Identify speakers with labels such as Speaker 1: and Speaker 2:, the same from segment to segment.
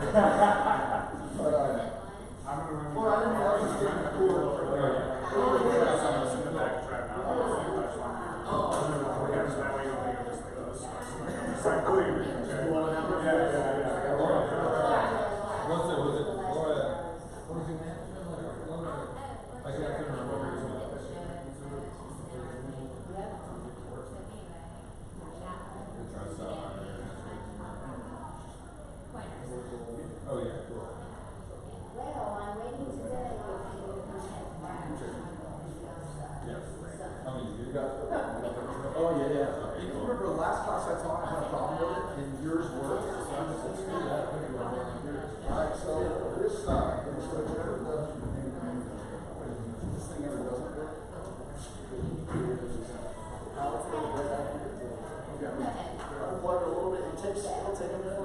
Speaker 1: I'm gonna run. Well, I didn't know it was getting cool.
Speaker 2: Oh yeah, cool.
Speaker 3: Well, I'm waiting today.
Speaker 2: I mean, you got.
Speaker 4: Oh yeah, yeah. You remember the last class I taught, I had a problem with it, and yours worked. So I'm just let's do that. Alright, so this thing ever doesn't work. Unplug it a little bit. It'll take a minute.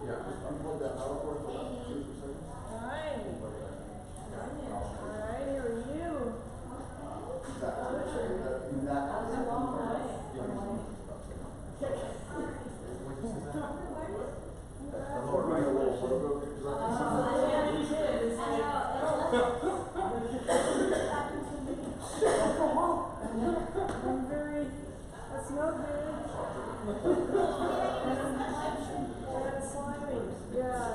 Speaker 4: Yeah, just unplug that power cord for about 2 seconds.
Speaker 5: Hi. Alright, how are you? That's no good. That's slimy. Yeah.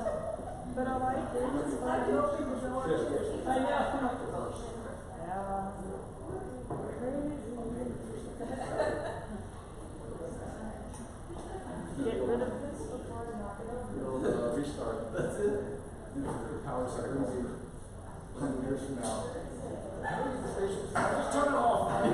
Speaker 5: But I like it. It's fun. I know. Yeah. Crazy. Get rid of this before I knock it over.
Speaker 4: Restart. That's it. Power cycle. 100 years from now. Just turn it off.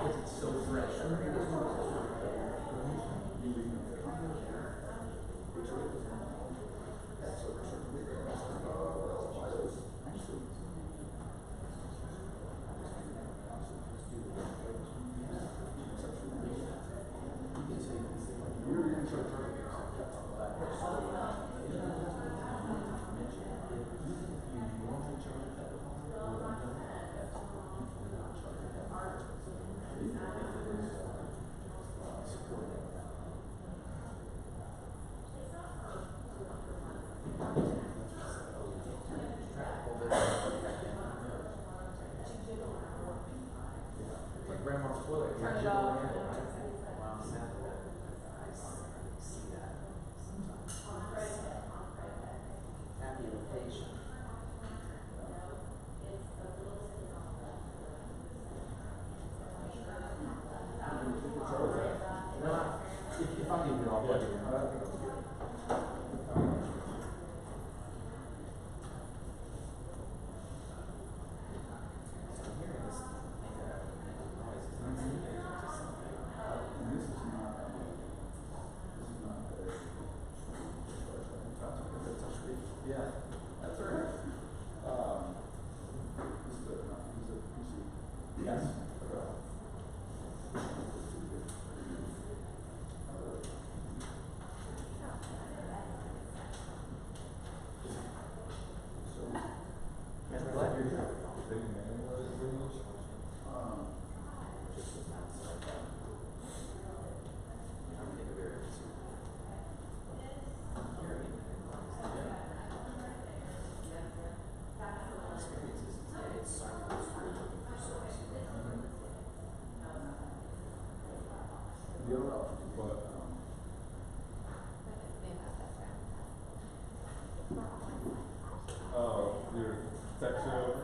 Speaker 4: It's so fresh. Grandma's toilet.
Speaker 5: Turn it off.
Speaker 4: If I need it, I'll plug it in. Yeah, that's right. This is a PC. Yes. I'm glad you're here.
Speaker 2: Oh, your text over?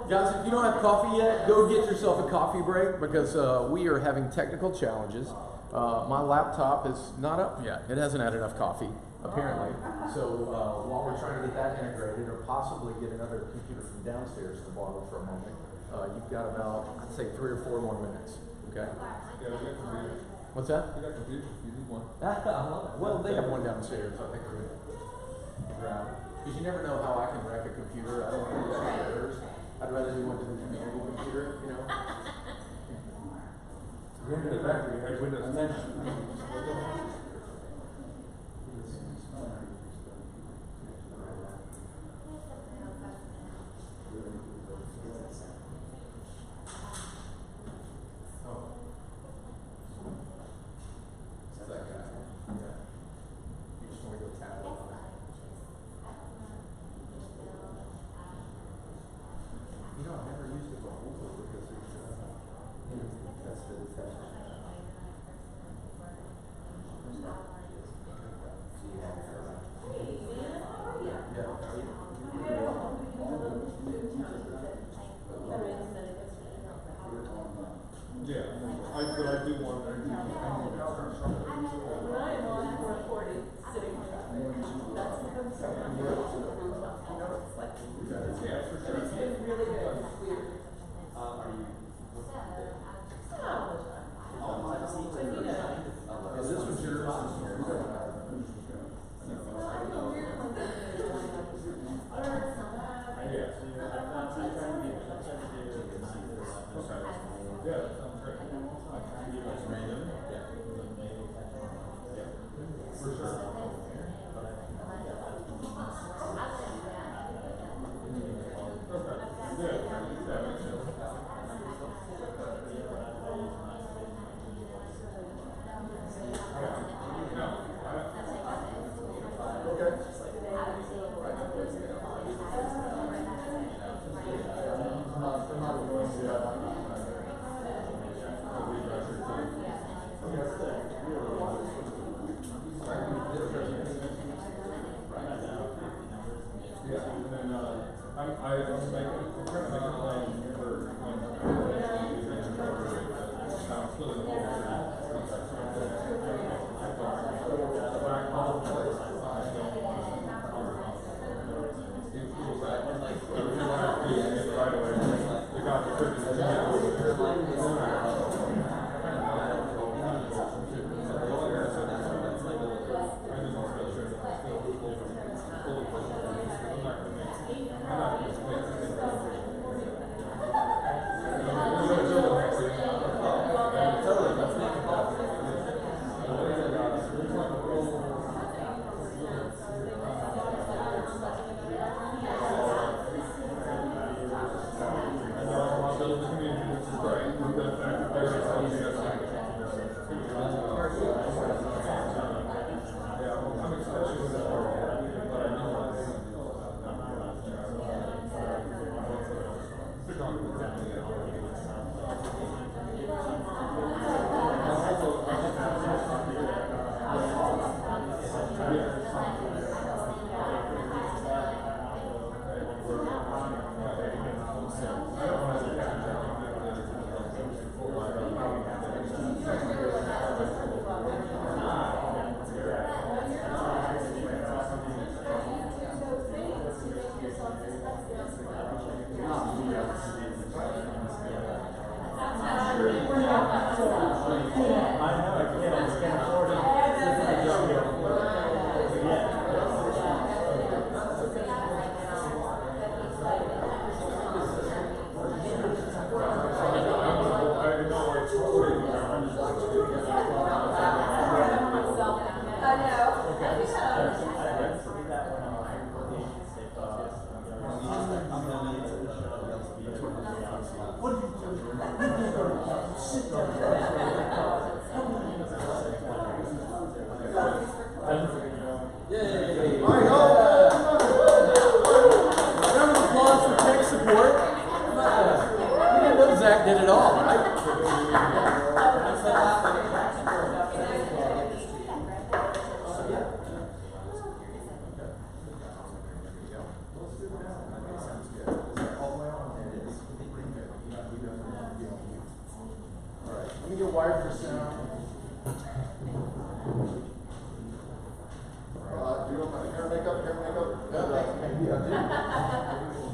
Speaker 4: Guys, if you don't have coffee yet, go get yourself a coffee break because we are having technical challenges. My laptop is not up yet. It hasn't had enough coffee, apparently. So, while we're trying to get that integrated, or possibly get another computer from downstairs to borrow for a moment, you've got about, I'd say 3 or 4 more minutes, okay?
Speaker 2: Yeah, we got computers.
Speaker 4: What's that?
Speaker 2: We got computers, if you need one.
Speaker 4: Well, they have one downstairs, I think we're gonna grab. Because you never know how I can wreck a computer. I don't want to do that to yours. I'd rather do one to the community computer, you know?
Speaker 2: We're going to the factory, we had Windows 10.
Speaker 4: That guy. Yeah. You just want to go tap it on it. You know, I've never used it before because it's, that's the detachment. Yeah, how are you?
Speaker 2: Yeah, but I do want,
Speaker 5: When I am on 440, sitting on that, that's the concern. It's like,
Speaker 2: yeah, for sure.
Speaker 5: it's been really good, it's weird.
Speaker 1: Are you?
Speaker 5: Not all the time. But you know,
Speaker 4: Is this was yours?
Speaker 5: I feel weird when they're doing like,
Speaker 2: Yeah.
Speaker 1: Okay.
Speaker 2: Yeah, that sounds great. For sure. Okay. Yeah, that makes sense. Yeah, and then, I'm trying to make a plan for when, I'm still in the hole. Right away, the guy that took his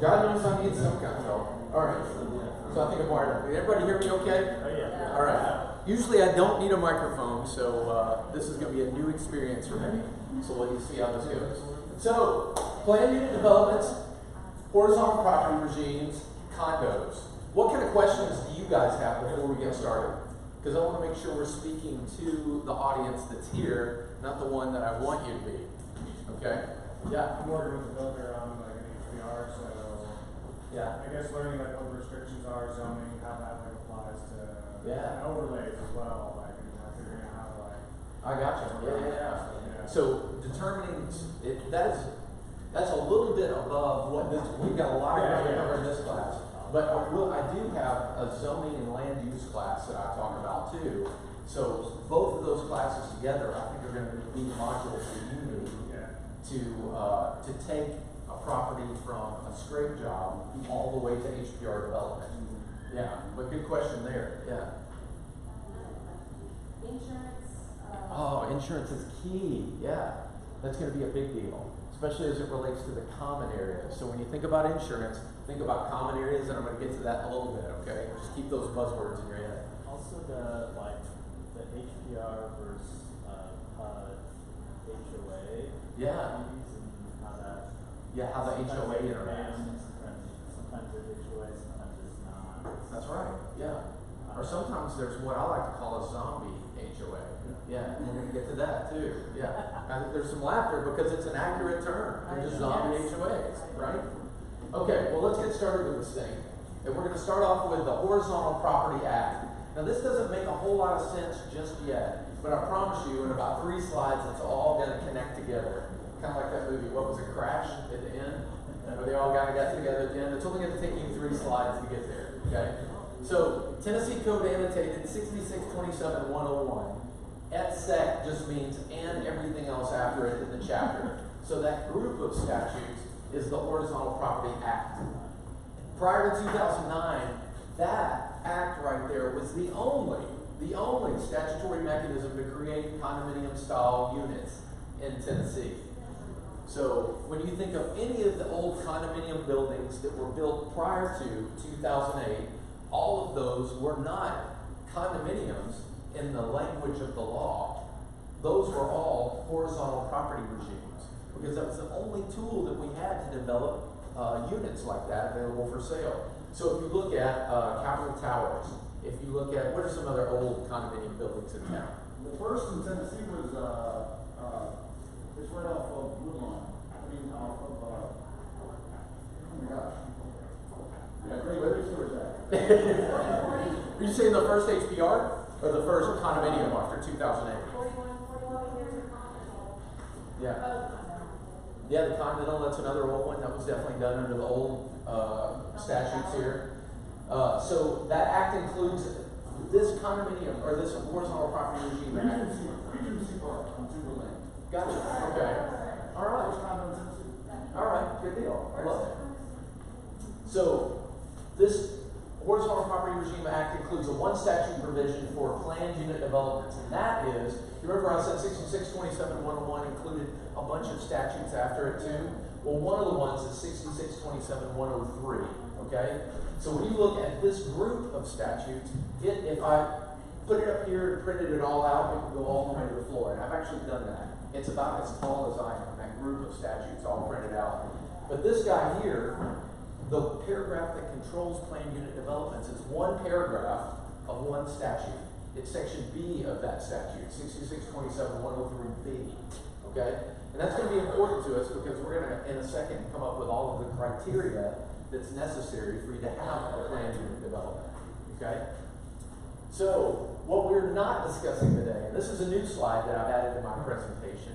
Speaker 4: God knows I need some kind of help. All right. So I think I'm wired up. Did everybody hear me okay?
Speaker 2: Oh, yeah.
Speaker 4: All right. Usually I don't need a microphone, so this is going to be a new experience for me. So we'll see how this goes. So, planned unit developments, horizontal property regimes, condos. What kind of questions do you guys have before we get started? Because I want to make sure we're speaking to the audience that's here, not the one that I want you to be. Okay? Yeah.
Speaker 2: I'm working with the builder on like an HPR, so
Speaker 4: Yeah.
Speaker 2: I guess learning like what the restrictions are, zoning, how that like applies to
Speaker 4: Yeah.
Speaker 2: overlays as well, like and figuring out how to like.
Speaker 4: I got you. Yeah.
Speaker 2: Yeah.
Speaker 4: So determining it, that's a little bit above what this. We've got a lot of ground to cover in this class, but I do have a zoning and land use class that I talk about too. So both of those classes together, I think, are going to be modules that you need to take a property from a straight job all the way to HPR development. Yeah, but good question there. Yeah.
Speaker 3: Insurance.
Speaker 4: Oh, insurance is key. Yeah, that's going to be a big deal, especially as it relates to the common areas. So when you think about insurance, think about common areas, and I'm going to get to that in a little bit. Okay, just keep those buzzwords in your head.
Speaker 6: Also the HPR versus HOA.
Speaker 4: Yeah.
Speaker 6: And how that.
Speaker 4: Yeah, how the HOA interacts.
Speaker 6: Sometimes it's HOA, sometimes it's not.
Speaker 4: That's right. Yeah. Or sometimes there's what I like to call a zombie HOA. Yeah, and we're going to get to that too. Yeah. And there's some laughter because it's an accurate term. They're just zombie HOAs, right? Okay, well, let's get started with this thing. And we're going to start off with the Horizontal Property Act. Now, this doesn't make a whole lot of sense just yet, but I promise you in about 3 slides, it's all going to connect together. Kind of like that movie, what was it, Crash at the end? Where they all got together at the end. It's only going to take you 3 slides to get there, okay? So, Tennessee Code annotated 6627-101. Et sec just means and everything else after it in the chapter. So that group of statutes is the Horizontal Property Act. Prior to 2009, that act right there was the only statutory mechanism to create condominium-style units in Tennessee. So when you think of any of the old condominium buildings that were built prior to 2008, all of those were not condominiums in the language of the law. Those were all horizontal property regimes because that was the only tool that we had to develop units like that available for sale. So if you look at Capitol Towers, if you look at, what are some other old condominium buildings in town?
Speaker 7: The first in Tennessee was, it's right off of Woodlawn. Off of, oh my gosh. Yeah, great, where is that?
Speaker 4: Are you saying the first HPR or the first condominium after 2008?
Speaker 3: 41 years of
Speaker 4: Yeah. Yeah, the Continental, that's another old one. That was definitely done under the old statutes here. So that act includes this condominium, or this horizontal property regime act.
Speaker 7: Regency Park on Timberland.
Speaker 4: Gotcha. Okay. All right. All right. Good deal. I love it. So this horizontal property regime act includes a one statute provision for planned unit developments, and that is, you remember I said 6627-101 included a bunch of statutes after it too? Well, one of the ones is 6627-103. Okay. So when you look at this group of statutes, if I put it up here and printed it all out, it would go all the way to the floor. And I've actually done that. It's about as tall as I am, that group of statutes all printed out. But this guy here, the paragraph that controls planned unit developments, is one paragraph of one statute. It's section B of that statute, 6627-103B. Okay? And that's going to be important to us because we're going to, in a second, come up with all of the criteria that's necessary for you to have a planned unit development. Okay? So, what we're not discussing today, and this is a new slide that I've added to my presentation,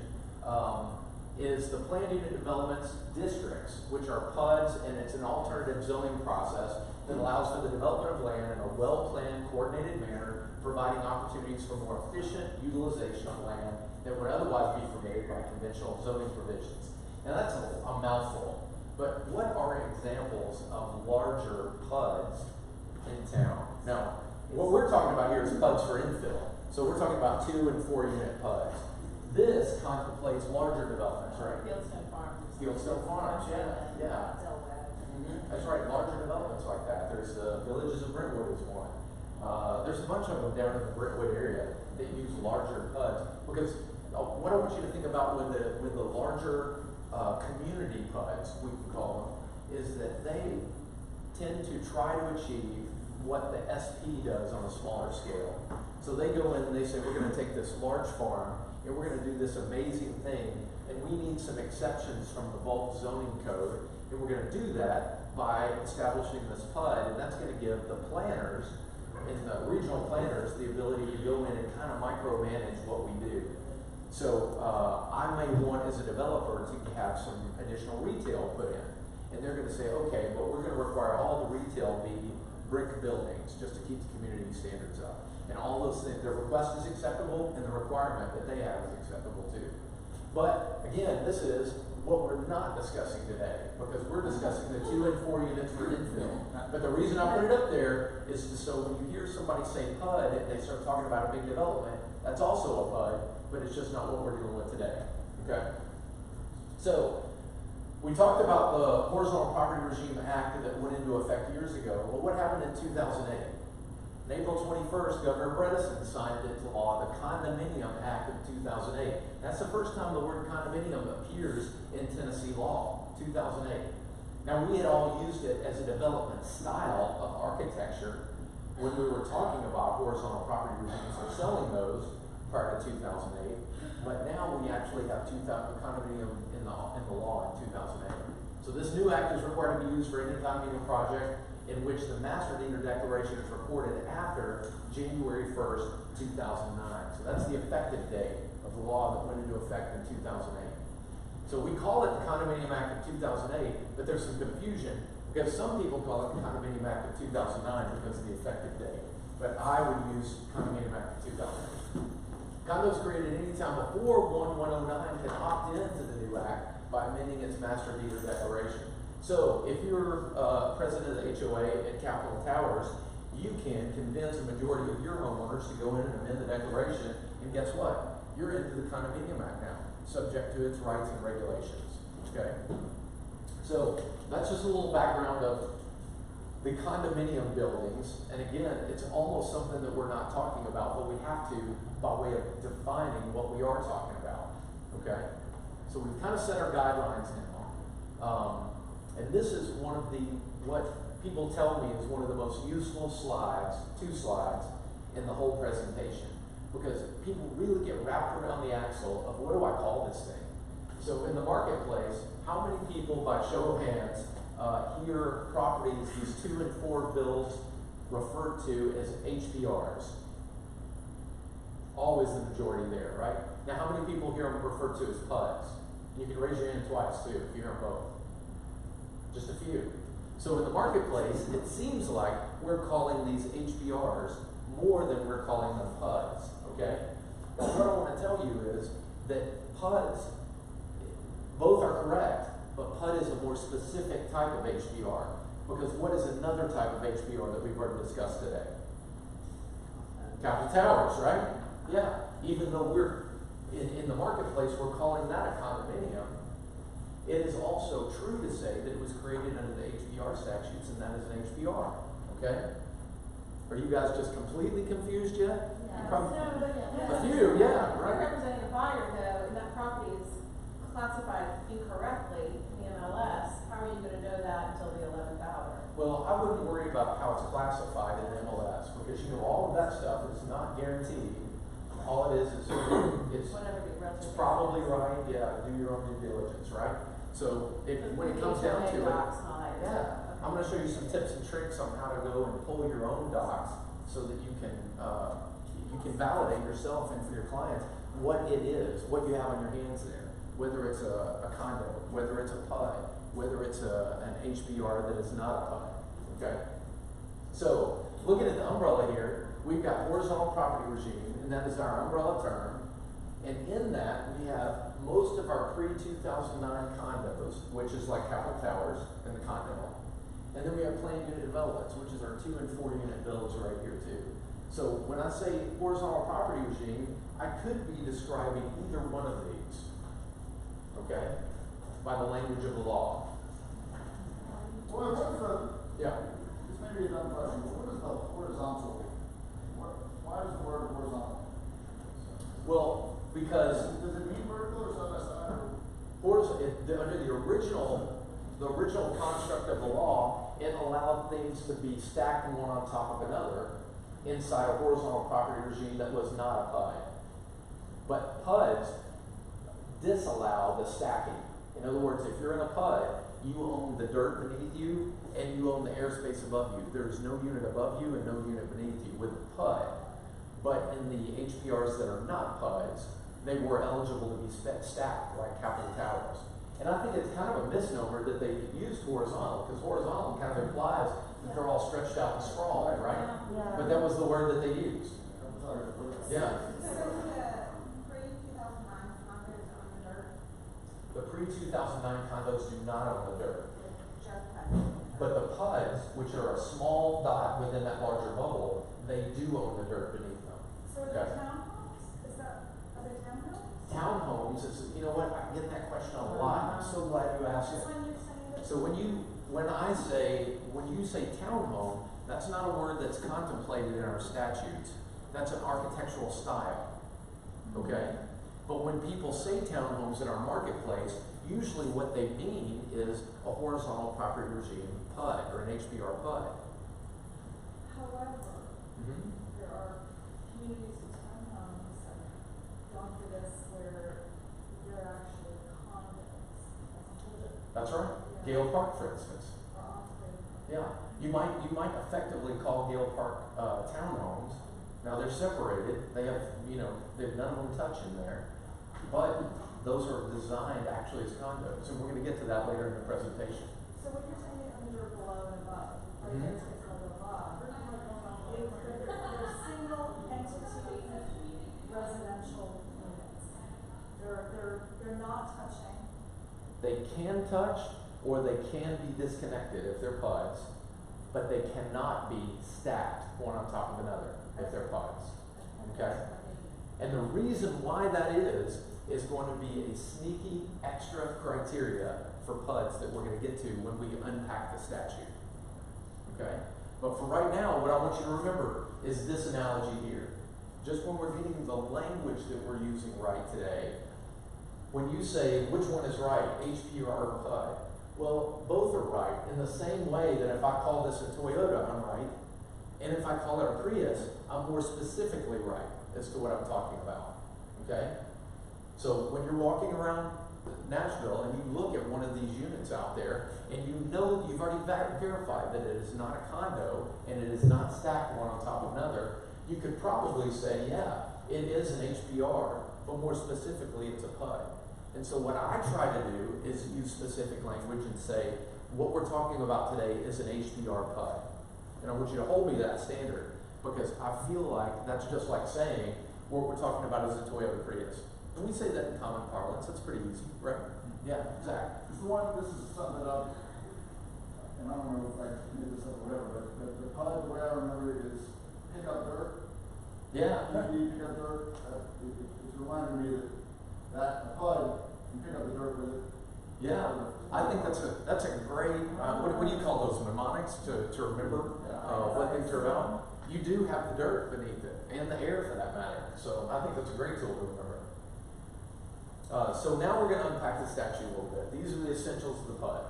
Speaker 4: is the planned unit developments districts, which are PUDs, and it's an alternative zoning process that allows for the development of land in a well-planned, coordinated manner, providing opportunities for more efficient utilization of land that would otherwise be permitted by conventional zoning provisions. Now that's a mouthful, but what are examples of larger PUDs in town? Now, what we're talking about here is PUDs for infill. So we're talking about 2 and 4 unit PUDs. This contemplates larger developments, right?
Speaker 1: Fieldstone Farms.
Speaker 4: Fieldstone Farms, yeah. That's right, larger developments like that. There's the Villages of Brentwood is one. There's a bunch of them down in the Brentwood area that use larger PUDs. Because what I want you to think about with the larger community PUDs, we can call them, is that they tend to try to achieve what the SP does on a smaller scale. So they go in and they say, we're going to take this large farm and we're going to do this amazing thing, and we need some exceptions from the bulk zoning code, and we're going to do that by establishing this PUD, and that's going to give the planners and the regional planners the ability to go in and kind of micromanage what we do. So I may want, as a developer, to have some additional retail put in, and they're going to say, okay, but we're going to require all the retail be brick buildings just to keep the community standards up. And all those things, their request is acceptable and the requirement that they have is acceptable too. But again, this is what we're not discussing today, because we're discussing the 2 and 4 units for infill. But the reason I put it up there is to, so when you hear somebody say PUD and they start talking about a big development, that's also a PUD, but it's just not what we're dealing with today. Okay? So we talked about the Horizontal Property Regime Act that went into effect years ago. Well, what happened in 2008? On April 21st, Governor Bredesen signed into law the Condominium Act of 2008. That's the first time the word condominium appears in Tennessee law, 2008. Now, we had all used it as a development style of architecture when we were talking about horizontal property regimes or selling those prior to 2008. But now we actually have condominium in the law in 2008. So this new act is required to be used for any condominium project in which the master deed or declaration is recorded after January 1st, 2009. So that's the effective date of the law that went into effect in 2008. So we call it the Condominium Act of 2008, but there's some confusion because some people call it the Condominium Act of 2009 because of the effective date. But I would use Condominium Act of 2008. Condos created any time before 1/109 can opt into the new act by amending its master deed or declaration. So if you're president of the HOA at Capitol Towers, you can convince a majority of your homeowners to go in and amend the declaration, and guess what? You're into the Condominium Act now, subject to its rights and regulations. Okay? So that's just a little background of the condominium buildings, and again, it's almost something that we're not talking about, but we have to by way of defining what we are talking about. Okay? So we've kind of set our guidelines now. And this is one of what people tell me is one of the most useful slides, 2 slides, in the whole presentation. Because people really get wrapped around the axle of what do I call this thing? So in the marketplace, how many people, by show of hands, hear properties, these 2 and 4 bills referred to as HPRs? Always the majority there, right? Now how many people hear them referred to as PUDs? You can raise your hand twice too if you hear them both. Just a few. So in the marketplace, it seems like we're calling these HPRs more than we're calling them PUDs, okay? But what I want to tell you is that PUDs, both are correct, but PUD is a more specific type of HPR. Because what is another type of HPR that we've already discussed today? Capitol Towers, right? Yeah. Even though we're in the marketplace, we're calling that a condominium. It is also true to say that it was created under the HPR statutes, and that is an HPR. Okay? Are you guys just completely confused yet?
Speaker 3: Yeah.
Speaker 4: Probably-
Speaker 3: No, but
Speaker 4: A few, yeah,
Speaker 3: You're
Speaker 4: right.
Speaker 3: representing a buyer though, and that property is classified incorrectly in the MLS. How are you gonna know that until the 11th hour?
Speaker 4: Well, I wouldn't worry about how it's classified in MLS because all of that stuff is not guaranteed. All it is it's
Speaker 3: Whatever the rest of
Speaker 4: probably right. Yeah, do your own due diligence, right? So when it comes down to it, yeah, I'm going to show you some tips and tricks on how to go and pull your own docs so that you can validate yourself and for your clients what it is, what you have on your hands there. Whether it's a condo, whether it's a PUD, whether it's an HPR that is not a PUD. Okay. So looking at the umbrella here, we've got horizontal property regime, and that is our umbrella term. And in that, we have most of our pre-2009 condos, which is like Capitol Towers and the condo. And then we have planned unit developments, which is our 2 and 4 unit builds right here too. So when I say horizontal property regime, I could be describing either one of these, okay, by the language of the law.
Speaker 7: Well,
Speaker 4: the original construct of the law, it allowed things to be stacked one on top of another inside a horizontal property regime that was not a PUD. But PUDs disallow the stacking. In other words, if you're in a PUD, you own the dirt beneath you and you own the airspace above you. There's no unit above you and no unit beneath you with a PUD. But in the HPRs that are not PUDs, they were eligible to be stacked like capital towers. And I think it's kind of a misnomer that they used horizontal, because horizontal kind of implies that they're all stretched out and sprawled, right?
Speaker 5: Yeah.
Speaker 4: But that was the word that they used. Yeah. The pre-2009 condos do not own the dirt. But the PUDs, which are a small dot within that larger bubble, they do own the dirt beneath them.
Speaker 1: So are they townhomes? Are they townhomes?
Speaker 4: Townhomes is, you know what, I get that question a lot. I'm so glad you asked it.
Speaker 1: When you're saying that.
Speaker 4: So when you say townhome, that's not a word that's contemplated in our statutes. That's an architectural style, okay? But when people say townhomes in our marketplace, usually what they mean is a horizontal property regime PUD or an HPR PUD.
Speaker 1: However, there are communities of townhomes that don't do this where they're actually condos.
Speaker 4: That's right. Gale Park, for instance. Yeah, you might effectively call Gale Park townhomes. Now they're separated. They have they've none of them touch in there, but those are designed actually as condos, and we're going to get to that later in the presentation.
Speaker 1: So what you're saying under below and above, right? There's below and above. If they're single entity residential units, they're not touching.
Speaker 4: They can touch, or they can be disconnected if they're PUDs, but they cannot be stacked one on top of another if they're PUDs. Okay? And the reason why that is going to be a sneaky extra criteria for PUDs that we're going to get to when we unpack the statute. Okay? But for right now, what I want you to remember is this analogy here. Just when we're getting the language that we're using right today, when you say which one is right, HPR or PUD, well, both are right in the same way that if I call this a Toyota, I'm right, and if I call it a Prius, I'm more specifically right as to what I'm talking about. Okay? So when you're walking around Nashville and you look at one of these units out there, and you know you've already verified that it is not a condo and it is not stacked one on top of another, you could probably say, yeah, it is an HPR, but more specifically, it's a PUD. And so what I try to do is use specific language and say, what we're talking about today is an HPR PUD. And I want you to hold me to that standard, because I feel like that's just like saying what we're talking about is a Toyota Prius. And we say that in common parlance, that's pretty easy, right? Yeah, Zach.
Speaker 7: This is something that and I don't know if I made this up or whatever, but the PUD, the way I remember it is pick up dirt.
Speaker 4: Yeah.
Speaker 7: You pick up dirt, it's reminding me that PUD, you pick up the dirt with it.
Speaker 4: Yeah, I think that's a great, what do you call those, mnemonics to remember what things are about? You do have the dirt beneath it, and the air for that matter. So I think that's a great tool to remember. So now we're going to unpack the statute a little bit. These are the essentials of the PUD.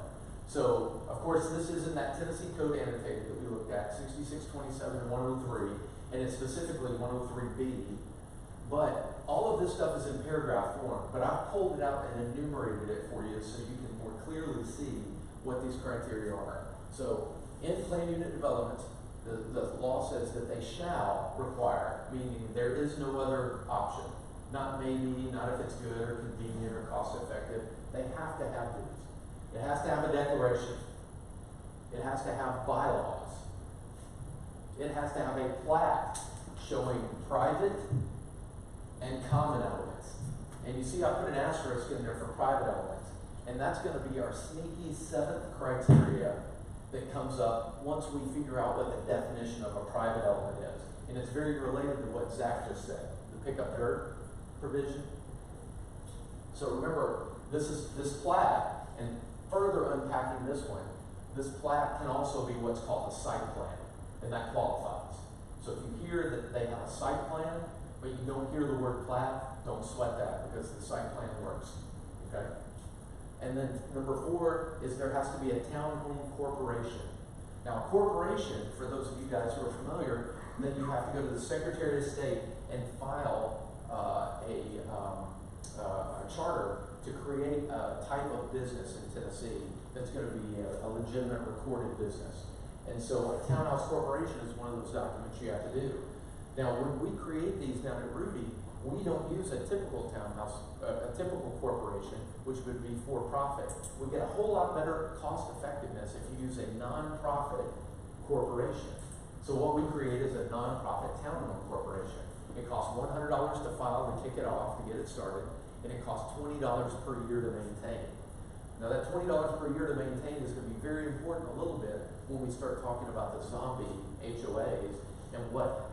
Speaker 4: So, of course, this is in that Tennessee Code annotated that we looked at, 6627 and 103, and it's specifically 103B. But all of this stuff is in paragraph form, but I've pulled it out and enumerated it for you so you can more clearly see what these criteria are. So, in plan unit development, the law says that they shall require, meaning there is no other option. Not maybe, not if it's good or convenient or cost effective. They have to have these. It has to have a declaration. It has to have bylaws. It has to have a plat showing private and common elements. And you see I put an asterisk in there for private elements. And that's going to be our sneaky seventh criteria that comes up once we figure out what the definition of a private element is. And it's very related to what Zach just said, the pickup dirt provision. So remember, this plat, and further unpacking this one, this plat can also be what's called a site plan, and that qualifies. So if you hear that they have a site plan, but you don't hear the word plat, don't sweat that, because the site plan works. Okay? And then number 4 is there has to be a town-owned corporation. Now, a corporation, for those of you guys who are familiar, then you have to go to the Secretary of State and file a charter to create a type of business in Tennessee that's going to be a legitimate recorded business. And so a townhouse corporation is one of those documents you have to do. Now, when we create these down at Rudy, we don't use a typical townhouse, a typical corporation, which would be for profit. We get a whole lot better cost effectiveness if you use a non-profit corporation. So what we create is a non-profit town-owned corporation. It costs $100 to file to kick it off, to get it started, and it costs $20 per year to maintain. Now that $20 per year to maintain is going to be very important a little bit when we start talking about the zombie HOAs and what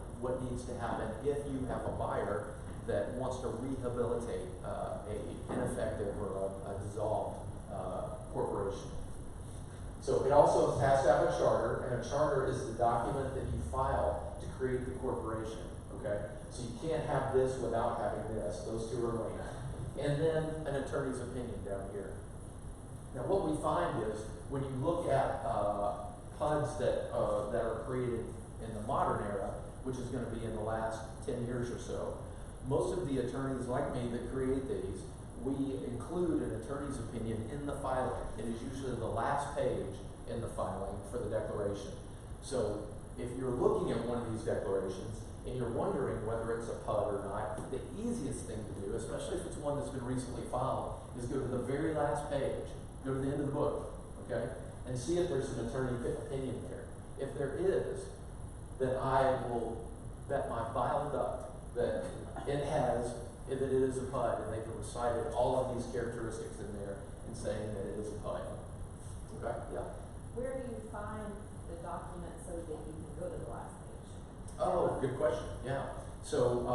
Speaker 4: needs to happen if you have a buyer that wants to rehabilitate a ineffective or a dissolved corporation. So it also has to have a charter, and a charter is the document that you file to create the corporation, okay? So you can't have this without having this. Those two are linked. And then an attorney's opinion down here. Now what we find is, when you look at PUDs that are created in the modern era, which is going to be in the last 10 years or so, most of the attorneys like me that create these, we include an attorney's opinion in the filing. It is usually the last page in the filing for the declaration. So if you're looking at one of these declarations and you're wondering whether it's a PUD or not, the easiest thing to do, especially if it's one that's been recently filed, is go to the very last page, go to the end of the book, okay, and see if there's an attorney opinion there. If there is, then I will bet my bile duct that it is a PUD, and they've recited all of these characteristics in there and saying that it is a PUD. Okay, yeah.
Speaker 3: Where do you find the document so that you can go to the last page?
Speaker 4: Oh, good question. Yeah. So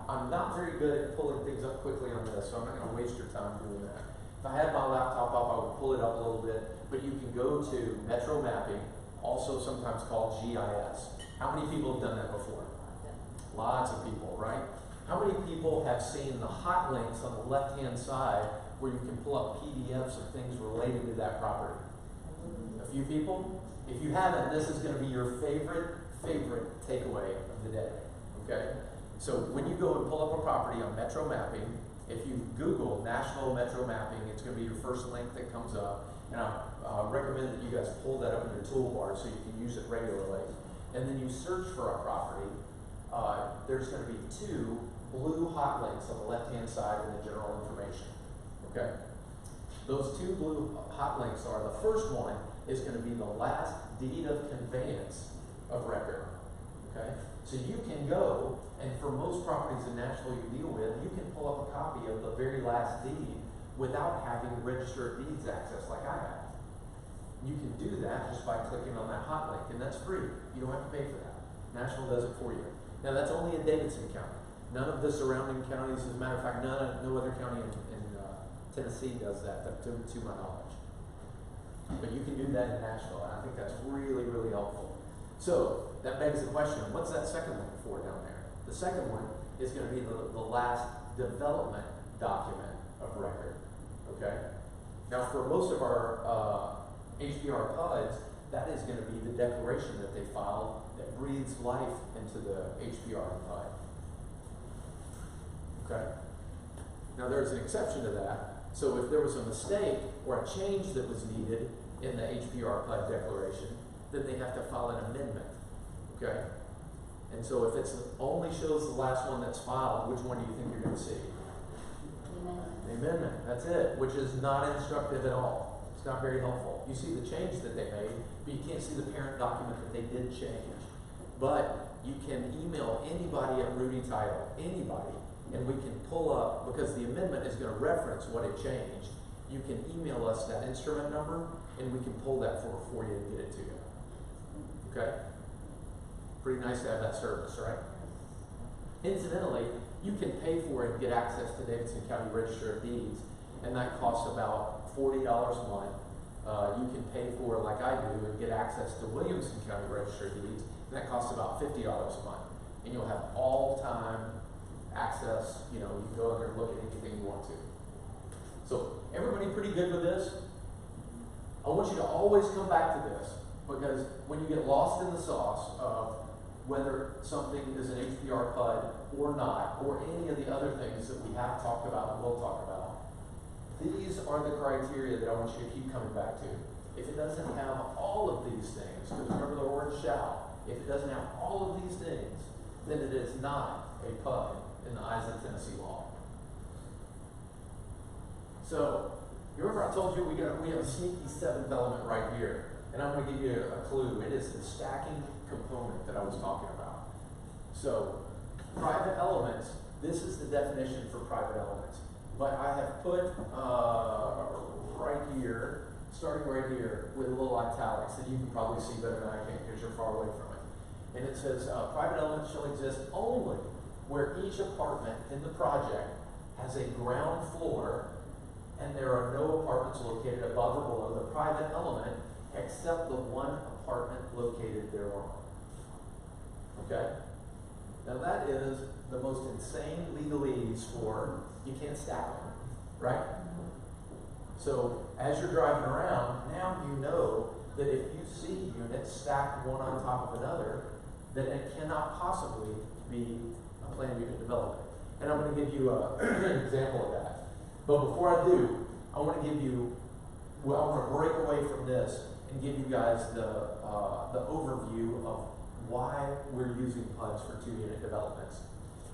Speaker 4: I'm not very good at pulling things up quickly on this, so I'm not going to waste your time doing that. If I had my laptop up, I would pull it up a little bit, but you can go to Metro Mapping, also sometimes called GIS. How many people have done that before? Lots of people, right? How many people have seen the hot links on the left-hand side where you can pull up PDFs of things related to that property? A few people? If you haven't, this is going to be your favorite takeaway of the day, okay? So when you go and pull up a property on Metro Mapping, if you Google National Metro Mapping, it's going to be your first link that comes up. And I recommend that you guys pull that up in your toolbar so you can use it regularly. And then you search for a property. There's going to be 2 blue hot links on the left-hand side in the general information, okay? Those 2 blue hot links are, the first one is going to be the last deed of conveyance of record, okay? So you can go, and for most properties in Nashville you deal with, you can pull up a copy of the very last deed without having Register of Deeds access like I have. You can do that just by clicking on that hot link, and that's free. You don't have to pay for that. Nashville does it for you. Now that's only in Davidson County. None of the surrounding counties, as a matter of fact, no other county in Tennessee does that, to my knowledge. But you can do that in Nashville, and I think that's really, really helpful. So that begs the question, what's that second one for down there? The second one is going to be the last development document of record, okay? Now for most of our HPR PUDs, that is going to be the declaration that they filed that breathes life into the HPR PUD. Okay? Now there's an exception to that. So if there was a mistake or a change that was needed in the HPR PUD declaration, then they have to file an amendment. Okay? And so if it's only shows the last one that's filed, which one do you think you're going to see? The amendment. That's it, which is not instructive at all. It's not very helpful. You see the change that they made, but you can't see the parent document that they did change. But you can email anybody at Rudy Title, anybody, and we can pull up, because the amendment is going to reference what it changed. You can email us that instrument number, and we can pull that for you and get it to you. Okay? Pretty nice to have that service, right? Incidentally, you can pay for it and get access to Davidson County Register of Deeds, and that costs about $40 a month. You can pay for it like I do and get access to Williamson County Register of Deeds, and that costs about $50 a month. And you'll have all-time access. You know, you can go in there and look at anything you want to. So everybody pretty good with this? I want you to always come back to this, because when you get lost in the sauce of whether something is an HPR PUD or not, or any of the other things that we have talked about and will talk about, these are the criteria that I want you to keep coming back to. If it doesn't have all of these things, because remember the word shall, if it doesn't have all of these things, then it is not a PUD in the eyes of Tennessee law. So, you remember I told you we have a sneaky seventh element right here, and I'm going to give you a clue. It is the stacking component that I was talking about. So, private elements, this is the definition for private elements. But I have put right here, starting right here, with a little italics that you can probably see better than I can because you're far away from it. And it says, private elements shall exist only where each apartment in the project has a ground floor and there are no apartments located above or below the private element except the one apartment located thereon. Okay? Now that is the most insane legalese for you can't stack them, right? So as you're driving around, now you know that if you see units stacked one on top of another, then it cannot possibly be a planned unit development. And I'm going to give you an example of that. But before I do, I want to give you, well, I want to break away from this and give you guys the overview of why we're using PUDs for 2-unit developments.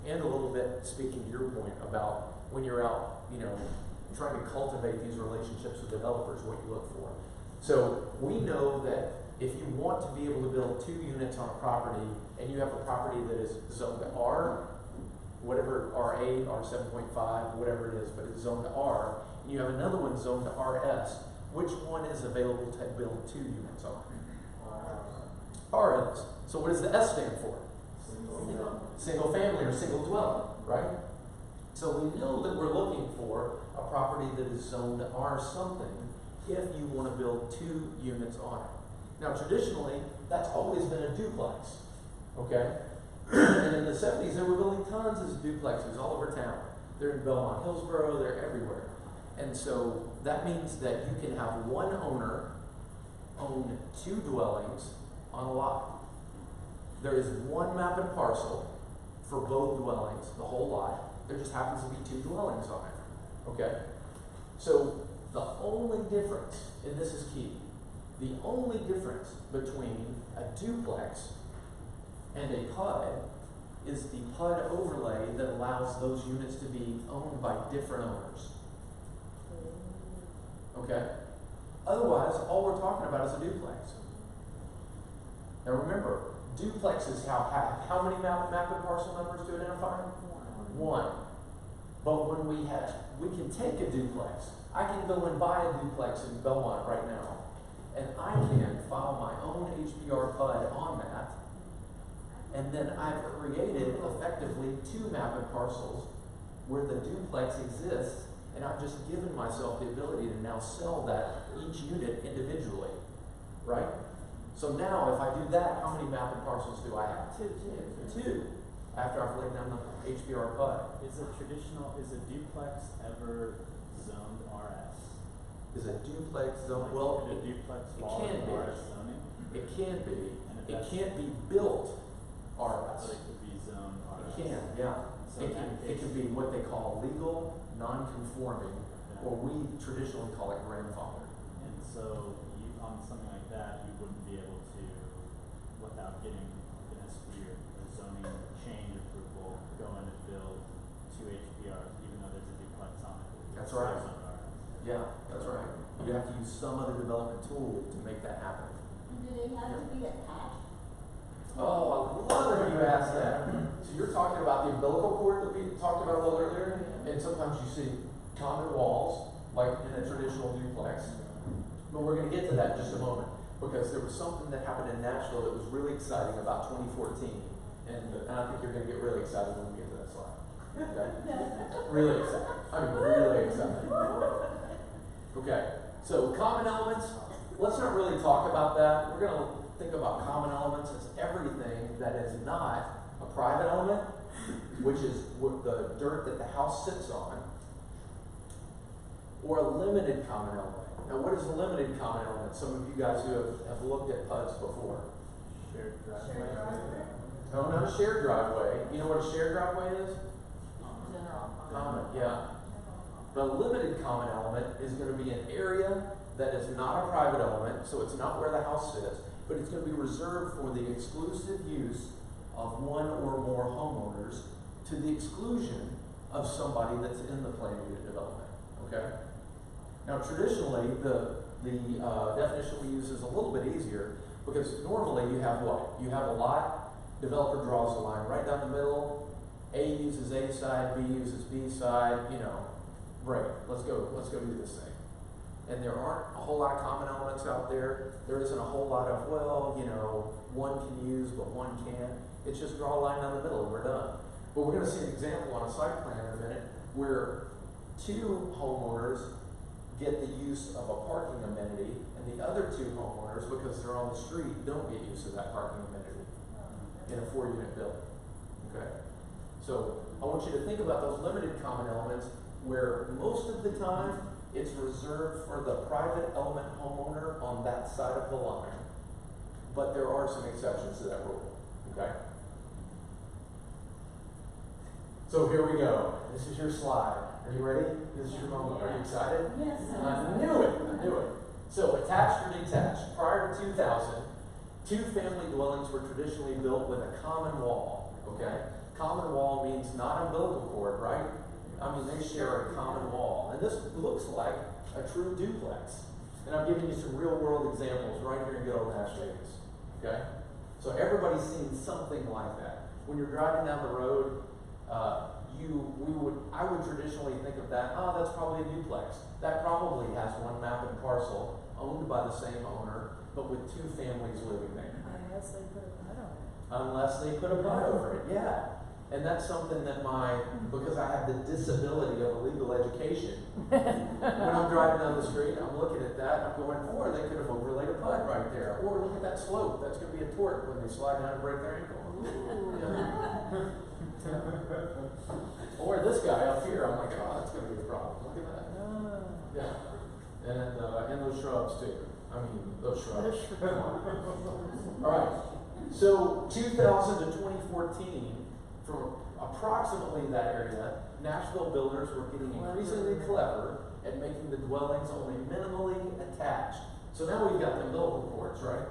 Speaker 4: And a little bit speaking to your point about when you're out, trying to cultivate these relationships with developers, what you look for. So we know that if you want to be able to build 2 units on a property, and you have a property that is zoned R, whatever, R8, R7.5, whatever it is, but it's zoned R, and you have another one zoned RS, which one is available to build 2 units on? RS. So what does the S stand for? Single family or single dwelling, right? So we know that we're looking for a property that is zoned R something if you want to build 2 units on it. Now traditionally, that's always been a duplex, okay? And in the 70s, they were building tons of duplexes all over town. They're in Belmont, Hillsborough, they're everywhere. And so that means that you can have one owner own 2 dwellings on a lot. There is one map and parcel for both dwellings, the whole lot. There just happens to be 2 dwellings on it, okay? So the only difference, and this is key, the only difference between a duplex and a PUD is the PUD overlay that allows those units to be owned by different owners. Okay? Otherwise, all we're talking about is a duplex. Now remember, duplex is how many map and parcel numbers to identify? 1. But when we can take a duplex. I can go and buy a duplex in Belmont right now, and I can file my own HPR PUD on that, and then I've created effectively 2 map and parcels where the duplex exists, and I've just given myself the ability to now sell that each unit individually, right? So now if I do that, how many map and parcels do I have? 2. After I've laid down the HPR PUD.
Speaker 6: Is a duplex ever zoned RS?
Speaker 4: Is a duplex zone? Well,
Speaker 6: Could a duplex
Speaker 4: it
Speaker 6: fall
Speaker 4: can
Speaker 6: in
Speaker 4: be.
Speaker 6: RS zoning?
Speaker 4: It can be.
Speaker 6: And if
Speaker 4: It
Speaker 6: that's-
Speaker 4: can't be built
Speaker 6: But
Speaker 4: RS.
Speaker 6: it could be zoned RS.
Speaker 4: It can, yeah.
Speaker 6: So in that
Speaker 4: It can
Speaker 6: case-
Speaker 4: be what they call legal, non-conforming,
Speaker 6: Yeah.
Speaker 4: or we traditionally call it grandfathered.
Speaker 6: And so you, on something like that, you wouldn't be able to, without getting an SP or a zoning change approval, go in and build 2 HPRs, even though there's a duplex on it.
Speaker 4: That's
Speaker 6: It's
Speaker 4: right.
Speaker 6: zoned RS.
Speaker 4: Yeah, that's right. You have to use some other development tool to make that happen.
Speaker 8: Do they have to be attached?
Speaker 4: Oh, I love that you asked that. So you're talking about the umbilical cord that we talked about a little earlier, and sometimes you see common walls, like in a traditional duplex. But we're going to get to that in just a moment, because there was something that happened in Nashville that was really exciting about 2014, and I think you're going to get really excited when we get to that slide. Okay? Really excited. I mean, really excited. Okay, so common elements, let's not really talk about that. We're going to think about common elements as everything that is not a private element, which is the dirt that the house sits on, or a limited common element. Now, what is a limited common element? Some of you guys who have looked at PUDs before.
Speaker 6: Shared driveway.
Speaker 4: No, not a shared driveway. You know what a shared driveway is? Common, yeah. The limited common element is going to be an area that is not a private element, so it's not where the house sits, but it's going to be reserved for the exclusive use of one or more homeowners to the exclusion of somebody that's in the planned unit development, okay? Now, traditionally, the definition we use is a little bit easier because normally you have what? You have a lot, developer draws a line right down the middle, A uses A side, B uses B side, you know, great, let's go do this thing. And there aren't a whole lot of common elements out there. There isn't a whole lot of, well, you know, one can use but one can't. It's just draw a line down the middle and we're done. But we're going to see an example on a site plan in a minute where two homeowners get the use of a parking amenity and the other two homeowners, because they're on the street, don't get use of that parking amenity in a 4-unit building. Okay? So I want you to think about those limited common elements where most of the time it's reserved for the private element homeowner on that side of the line. But there are some exceptions to that rule. Okay? So here we go. This is your slide. Are you ready? This is your moment. Are you excited?
Speaker 8: Yes.
Speaker 4: I knew it. So attached or detached. Prior to 2000, two-family dwellings were traditionally built with a common wall. Okay? Common wall means not umbilical cord, right? I mean, they share a common wall. And this looks like a true duplex. And I'm giving you some real-world examples right here in good old Nash Vegas. Okay? So everybody's seen something like that. When you're driving down the road, I would traditionally think of that, that's probably a duplex. That probably has one map and parcel owned by the same owner, but with two families living there.
Speaker 5: Unless they put a PUD on it.
Speaker 4: Unless they put a PUD over it, yeah. And that's something that because I have the disability of a legal education, when I'm driving down the street, I'm looking at that, I'm going, or they could have overlaid a PUD right there. Or look at that slope, that's going to be a tort when they slide down and break their ankle. Or this guy up here, I'm like, that's going to be a problem. Look at that. Yeah. And those shrubs too. I mean, those shrubs. All right. So 2000 to 2014, from approximately that area, Nashville builders were getting increasingly clever at making the dwellings only minimally attached. So now we've got the umbilical cords, right?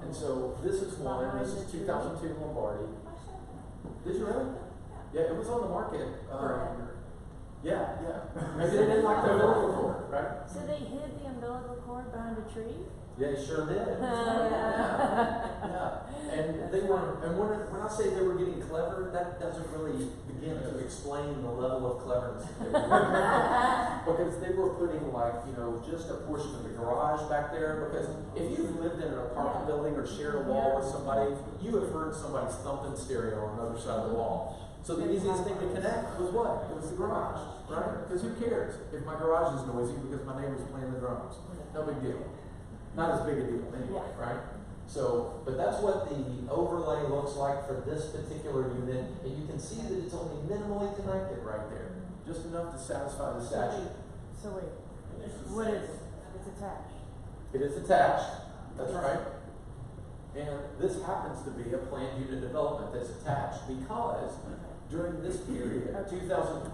Speaker 4: And so this is one. This is 2002 Lombardi. Did you really? Yeah, it was on the market. Yeah. Maybe they didn't like the umbilical cord, right?
Speaker 5: So they hid the umbilical cord behind a tree?
Speaker 4: Yeah, they sure did. Yeah. And they were, and when I say they were getting clever, that doesn't really begin to explain the level of cleverness that they were doing. Because they were putting just a portion of the garage back there. Because if you've lived in an apartment building or shared a wall with somebody, you have heard somebody's thumping stereo on the other side of the wall. So the easiest thing to connect was what? It was the garage, right? Because who cares if my garage is noisy because my neighbor's playing the drums? No big deal. Not as big a deal anyway, right? So, but that's what the overlay looks like for this particular unit, and you can see that it's only minimally connected right there, just enough to satisfy the statute.
Speaker 5: So wait, what is it? It's attached.
Speaker 4: It is attached, that's right. And this happens to be a planned unit development that's attached because during this period, 2000 to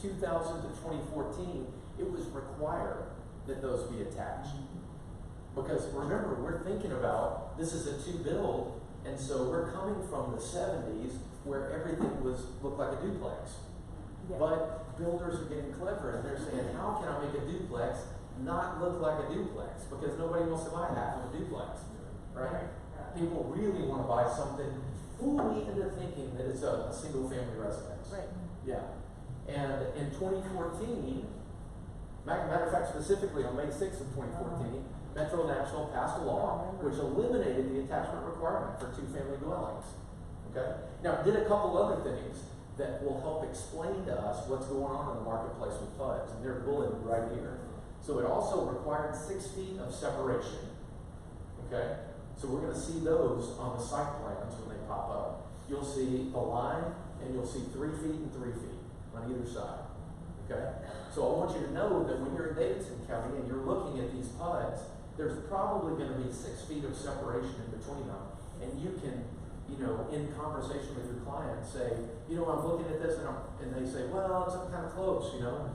Speaker 4: 2014, it was required that those be attached. Because remember, we're thinking about, this is a two-build, and so we're coming from the 70s where everything looked like a duplex.
Speaker 5: Yeah.
Speaker 4: But builders are getting clever, and they're saying, how can I make a duplex not look like a duplex? Because nobody wants to buy half of a duplex, right? People really want to buy something, fool me into thinking that it's a single-family residence.
Speaker 5: Right.
Speaker 4: Yeah. And in 2014, matter of fact, specifically on May 6th of 2014, Metro Nashville passed a law which eliminated the attachment requirement for two-family dwellings. Okay? Now, it did a couple other things that will help explain to us what's going on in the marketplace with PUDs, and they're bulleted right here. So it also required 6 feet of separation. Okay? So we're going to see those on the site plans when they pop up. You'll see the line, and you'll see 3 feet and 3 feet on either side. okay? So I want you to know that when you're in Davidson County and you're looking at these PUDs, there's probably gonna be 6 feet of separation in between them. And you can, you know, in conversation with your client, say, you know, I'm looking at this and they say, well, it's kind of close, you know.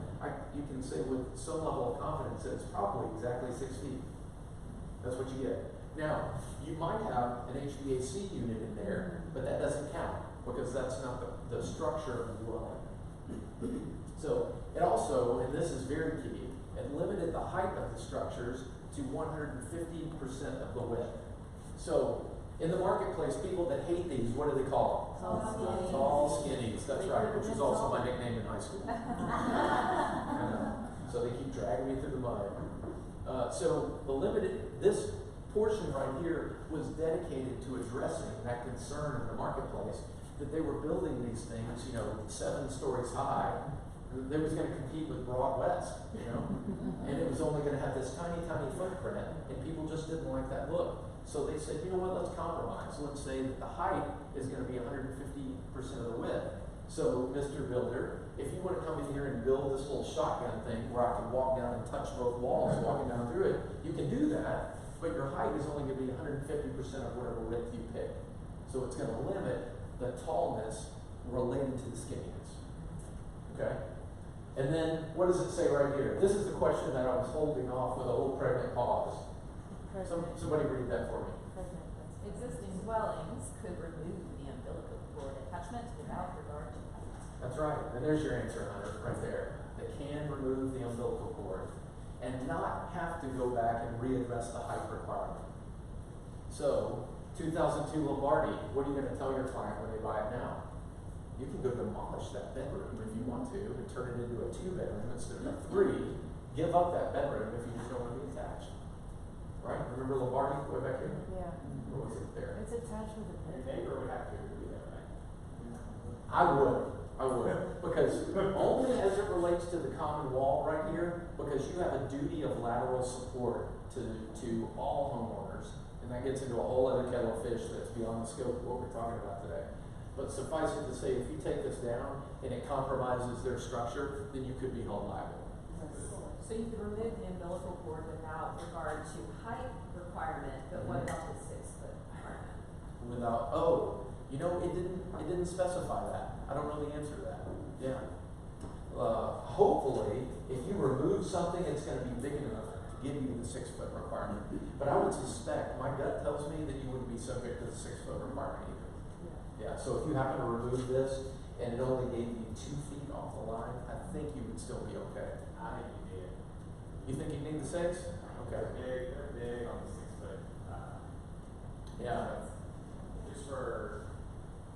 Speaker 4: You can say with some level of confidence that it's probably exactly 6 feet. That's what you get. Now, you might have an HVAC unit in there, but that doesn't count because that's not the structure of the dwelling. So it also, and this is very key, it limited the height of the structures to 150% of the width. So in the marketplace, people that hate these, what do they call them?
Speaker 3: Tall skinnies.
Speaker 4: Tall skinnies, that's right, which was also my nickname in high school. I know. So they keep dragging me through the mud. So this portion right here was dedicated to addressing that concern in the marketplace that they were building these things, you know, 7 stories high. They was going to compete with Broad West, you know, and it was only going to have this tiny, tiny footprint, and people just didn't like that look. So they said, you know what, let's compromise. Let's say that the height is going to be 150% of the width. So, Mr. Builder, if you want to come in here and build this little shotgun thing where I can walk down and touch both walls walking down through it, you can do that, but your height is only going to be 150% of whatever width you pick. So it's going to limit the tallness related to the skinniness. Okay? And then, what does it say right here? This is the question that I was holding off with a little pregnant pause. Somebody read that for me.
Speaker 9: Existing dwellings could remove the umbilical cord attachment without regard to height.
Speaker 4: That's right. And there's your answer, Hunter, right there. They can remove the umbilical cord and not have to go back and readdress the height requirement. So, 2002 Lombardi, what are you going to tell your client when they buy it now? You can go demolish that bedroom if you want to and turn it into a 2-bedroom instead of a 3. Give up that bedroom if you just don't want to be attached. Right? Remember Lombardi way back here?
Speaker 5: Yeah.
Speaker 4: Or was it there?
Speaker 5: It's attached with a
Speaker 2: Your
Speaker 5: bed.
Speaker 2: neighbor would have to agree with that, right?
Speaker 4: I would. Because only as it relates to the common wall right here, because you have a duty of lateral support to all homeowners, and that gets into a whole other kettle of fish that's beyond the scope of what we're talking about today. But suffice it to say, if you take this down and it compromises their structure, then you could be held liable.
Speaker 9: So you could remove the umbilical cord without regard to height requirement, but what about the 6-foot requirement?
Speaker 4: Without, you know, it didn't specify that. I don't know the answer to that. Yeah. Hopefully, if you remove something, it's going to be big enough to give you the 6-foot requirement. But I would suspect, my gut tells me that you wouldn't be subject to the 6-foot requirement either. Yeah. So if you happen to remove this and it only gave you 2 feet off the line, I think you would still be okay.
Speaker 2: I think you need it.
Speaker 4: You think you need the 6? Okay.
Speaker 2: They're big on the 6 foot.
Speaker 4: Yeah.
Speaker 2: Just for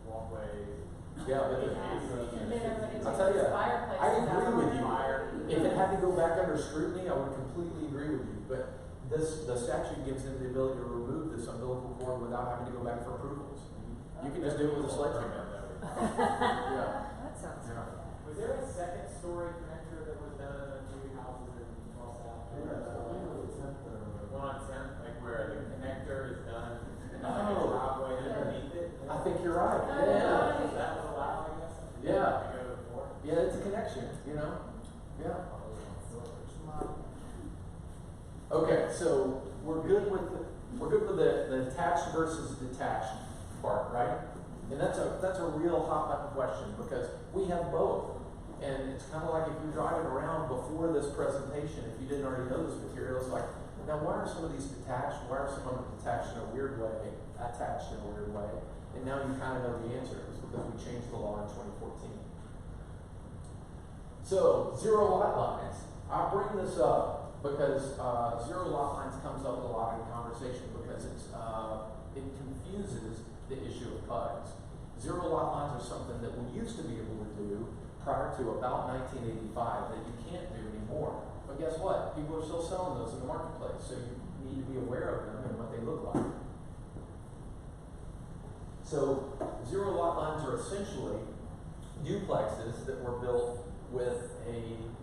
Speaker 2: walkways.
Speaker 4: Yeah, but I'll tell you,
Speaker 3: Fireplace
Speaker 4: I
Speaker 3: is
Speaker 4: agree with you.
Speaker 2: Fire.
Speaker 4: If it had to go back under scrutiny, I would completely agree with you. But the statute gives them the ability to remove this umbilical cord without having to go back for approvals. You can just do it with a sledgehammer. Yeah.
Speaker 9: That sounds
Speaker 4: Yeah.
Speaker 2: Was there a 2nd story connector that was done in the 2 houses in North South? One on 10th, like where the connector is done and the driveway underneath it?
Speaker 4: I think you're right.
Speaker 2: That
Speaker 4: Yeah.
Speaker 2: was allowed, I guess?
Speaker 4: Yeah.
Speaker 2: To go to 4?
Speaker 4: Yeah, it's a connection, you know? Yeah. Okay, so we're good with the attached versus detached part, right? And that's a real hot button question because we have both. And it's kind of like if you're driving around before this presentation, if you didn't already know this material, it's like, now why are some of these detached? Why are some of them detached in a weird way, attached in a weird way? And now you kind of know the answer. It's because we changed the law in 2014. So, 0 lot lines. I bring this up because 0 lot lines comes up a lot in conversation because it confuses the issue of PUDs. 0 lot lines are something that we used to be able to do prior to about 1985 that you can't do anymore. But guess what? People are still selling those in the marketplace, so you need to be aware of them and what they look like. So 0 lot lines are essentially duplexes that were built with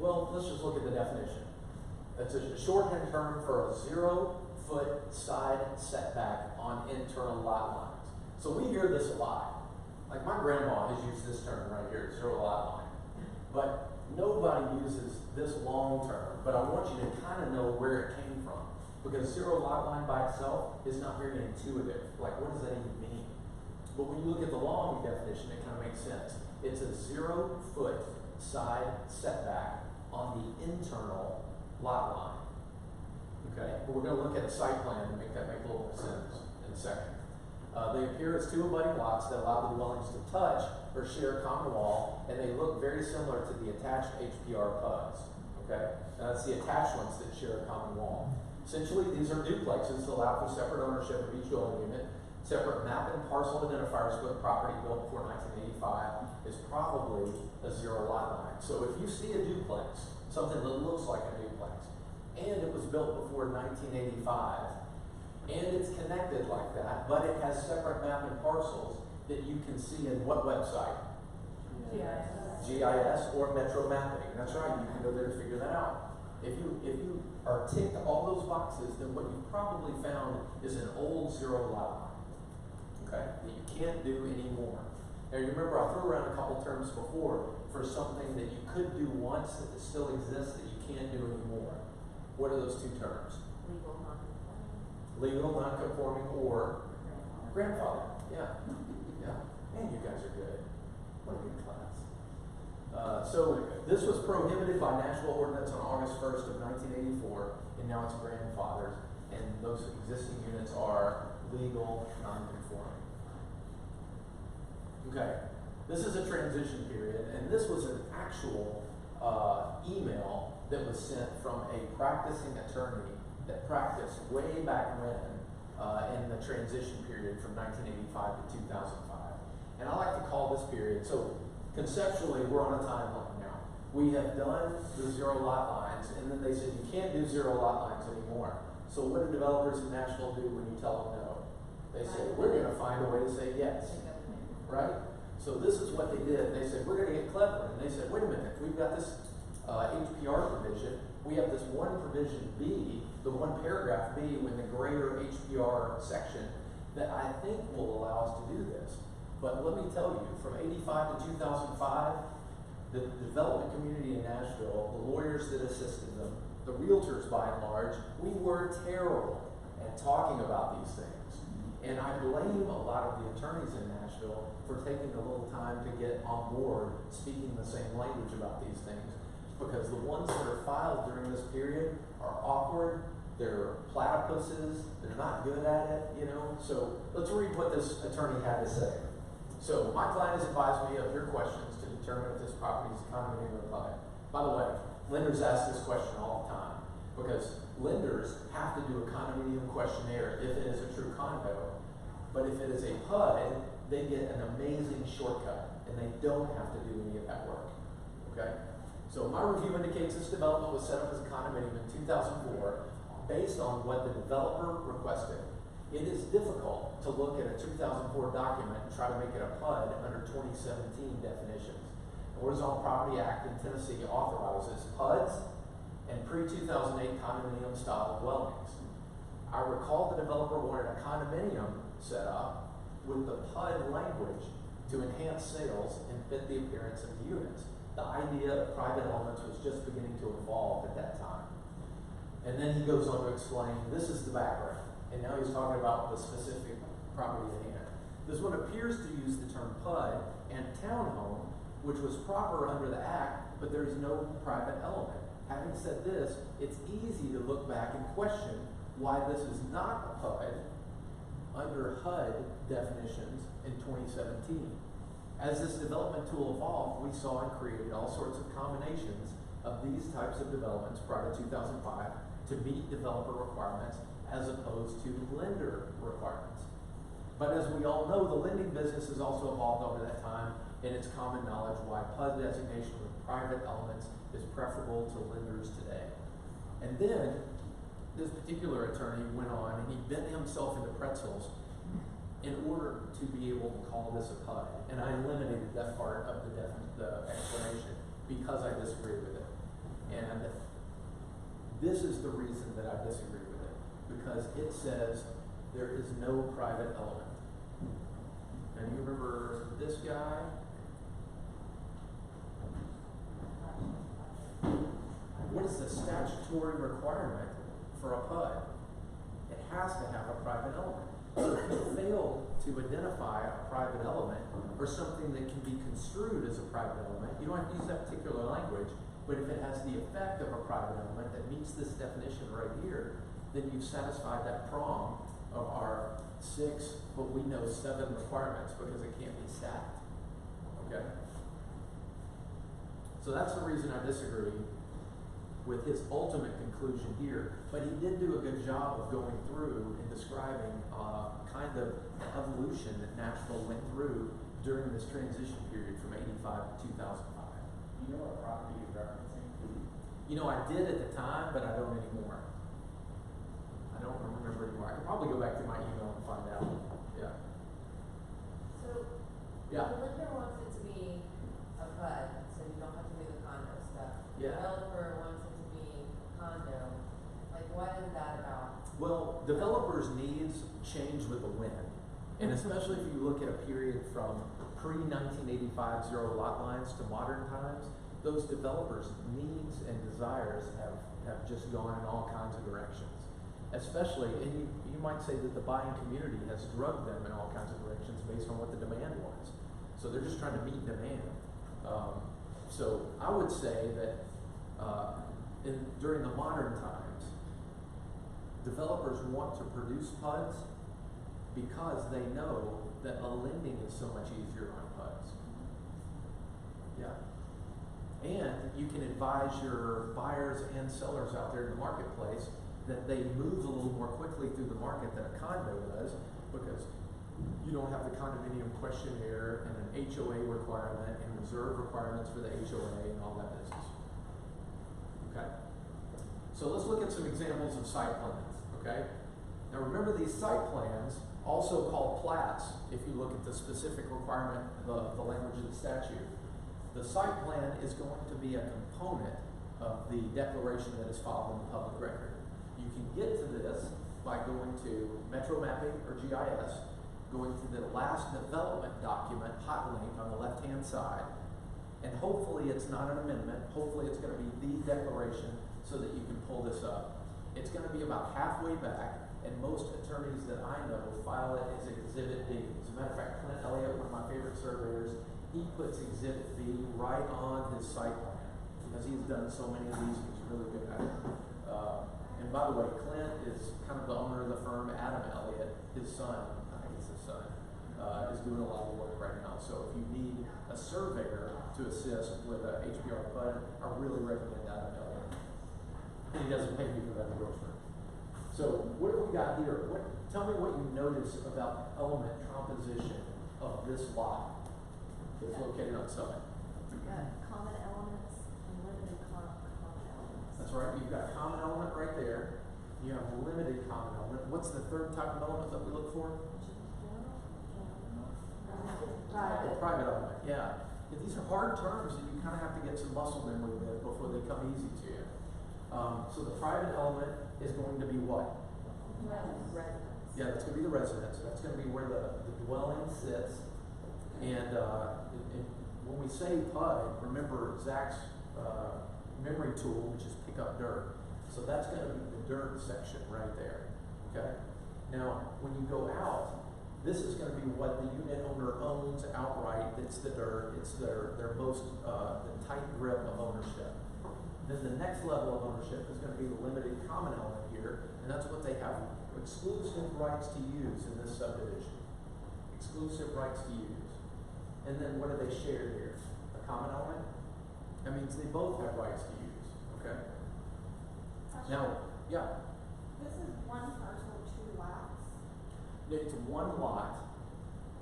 Speaker 4: let's just look at the definition. That's a shorthand term for a 0-foot side setback on internal lot lines. So we hear this a lot. Like my grandma has used this term right here, 0 lot line. But nobody uses this long term, but I want you to kind of know where it came from. Because zero lot line by itself is not very intuitive. Like, what does that even mean? But when you look at the long definition, it kind of makes sense. It's a 0 foot side setback on the internal lot line. Okay, but we're going to look at a site plan to make that make a little more sense in a second. They appear as two abutting lots that allow the dwellings to touch or share a common wall, and they look very similar to the attached HPR PUDs. Okay, and that's the attached ones that share a common wall. Essentially, these are duplexes that allow for separate ownership of each dwelling unit. Separate map and parcel identifiers for the property built before 1985 is probably a 0 lot line. So if you see a duplex, something that looks like a duplex, and it was built before 1985, and it's connected like that, but it has separate map and parcels that you can see in what website? GIS or Metro Mapping. That's right, you can go there to figure that out. If you are ticked all those boxes, then what you've probably found is an old 0 lot line. Okay, that you can't do anymore. Now you remember I threw around a couple terms before for something that you could do once that still exists that you can't do anymore. What are those two terms?
Speaker 9: Legal non-conforming.
Speaker 4: Legal, non-conforming, or grandfather. Yeah, yeah. Man, you guys are good. What a good class. So this was prohibited by national ordinance on August 1st of 1984, and now it's grandfathered, and those existing units are legal, non-conforming. Okay, this is a transition period, and this was an actual email that was sent from a practicing attorney that practiced way back when in the transition period from 1985 to 2005. And I like to call this period, so conceptually we're on a timeline now. We have done the 0 lot lines, and then they said you can't do 0 lot lines anymore. So what do developers in Nashville do when you tell them no? They say, we're going to find a way to say yes, right? So this is what they did. They said, we're going to get clever. And they said, wait a minute, we've got this HPR provision. We have this one provision B, the one paragraph B with the greater HPR section that I think will allow us to do this. But let me tell you, from 85 to 2005, the development community in Nashville, the lawyers that assisted them, the realtors by and large, we were terrible at talking about these things. And I blame a lot of the attorneys in Nashville for taking a little time to get on board speaking the same language about these things, because the ones that are filed during this period are awkward, they're platypuses, they're not good at it, you know. So let's read what this attorney had to say. So my client has advised me of your questions to determine if this property is a condominium or PUD. By the way, lenders ask this question all the time, because lenders have to do a condominium questionnaire if it is a true condo. But if it is a PUD, they get an amazing shortcut, and they don't have to do any of that work. Okay? So my review indicates this development was set up as a condominium in 2004 based on what the developer requested. It is difficult to look at a 2004 document and try to make it a PUD under 2017 definitions. The Horizontal Property Act in Tennessee authorizes PUDs and pre-2008 condominium style dwellings. I recall the developer wanted a condominium set up with the PUD language to enhance sales and fit the appearance of the units. The idea of private elements was just beginning to evolve at that time. And then he goes on to explain, this is the background. And now he's talking about the specific property at hand. This one appears to use the term PUD and townhome, which was proper under the Act, but there is no private element. Having said this, it's easy to look back and question why this is not a PUD under HUD definitions in 2017. As this development tool evolved, we saw and created all sorts of combinations of these types of developments prior to 2005 to meet developer requirements as opposed to lender requirements. But as we all know, the lending business has also evolved over that time, and it's common knowledge why PUD designation with private elements is preferable to lenders today. And then this particular attorney went on and he bent himself into pretzels in order to be able to call this a PUD. And I eliminated that part of the explanation because I disagree with it. And this is the reason that I disagree with it, because it says there is no private element. And you remember this guy? what is the statutory requirement for a PUD? It has to have a private element. So if you fail to identify a private element or something that can be construed as a private element, you don't have to use that particular language, but if it has the effect of a private element that meets this definition right here, then you've satisfied that prong of our 6, but we know 7 requirements because it can't be stacked. Okay? So that's the reason I disagree with his ultimate conclusion here, but he did do a good job of going through and describing kind of the evolution that Nashville went through during this transition period from 85 to 2005.
Speaker 2: You know what property you're referencing?
Speaker 4: You know, I did at the time, but I don't anymore. I don't remember anymore. I could probably go back to my email and find out. Yeah.
Speaker 10: So,
Speaker 4: Yeah.
Speaker 10: the lender wants it to be a PUD, so you don't have to do the condo stuff.
Speaker 4: Yeah.
Speaker 10: Developer wants it to be condo, like what is that about?
Speaker 4: Well, developers' needs change with the wind. And especially if you look at a period from pre-1985 zero lot lines to modern times, those developers' needs and desires have just gone in all kinds of directions. Especially, and you might say that the buying community has drugged them in all kinds of directions based on what the demand was. So they're just trying to meet demand. So I would say that during the modern times, developers want to produce PUDs because they know that a lending is so much easier on PUDs. Yeah. And you can advise your buyers and sellers out there in the marketplace that they move a little more quickly through the market than a condo does, because you don't have the condominium questionnaire and an HOA requirement and reserve requirements for the HOA and all that business. Okay? So let's look at some examples of site plans, okay? Now remember, these site plans, also called plats, if you look at the specific requirement, the language of the statute, the site plan is going to be a component of the declaration that is filed in the public record. You can get to this by going to Metro Mapping or GIS, going to the last development document, hot link on the left-hand side, and hopefully it's not an amendment, hopefully it's going to be the declaration so that you can pull this up. It's going to be about halfway back, and most attorneys that I know file it as Exhibit B. As a matter of fact, Clint Elliott, one of my favorite surveyors, he puts Exhibit B right on his site plan because he's done so many of these and he's really good at it. And by the way, Clint is kind of the owner of the firm. Adam Elliott, his son, I think it's his son, is doing a lot of work right now. So if you need a surveyor to assist with a HPR PUD, I really recommend Adam Elliott. And he doesn't pay me for that endorsement. So what have we got here? Tell me what you notice about the element composition of this lot that's located on Summit.
Speaker 8: Common elements and limited common elements.
Speaker 4: That's right. You've got common element right there. You have limited common element. What's the third type of element that we look for? Private element. Yeah. These are hard terms that you kind of have to get some muscle memory with before they come easy to you. So the private element is going to be what?
Speaker 10: Residence.
Speaker 4: Yeah, that's going to be the residence. That's going to be where the dwelling sits. And when we say PUD, remember Zach's memory tool, which is pick up dirt. So that's going to be the dirt section right there. Okay. Now, when you go out, this is going to be what the unit owner owns outright. It's the dirt. It's their most the tight grip of ownership. Then the next level of ownership is going to be the limited common element here, and that's what they have exclusive rights to use in this subdivision. Exclusive rights to use. And then what do they share here? A common element? That means they both have rights to use. Okay? Now, yeah.
Speaker 1: This is one parcel, 2 lots.
Speaker 4: It's one lot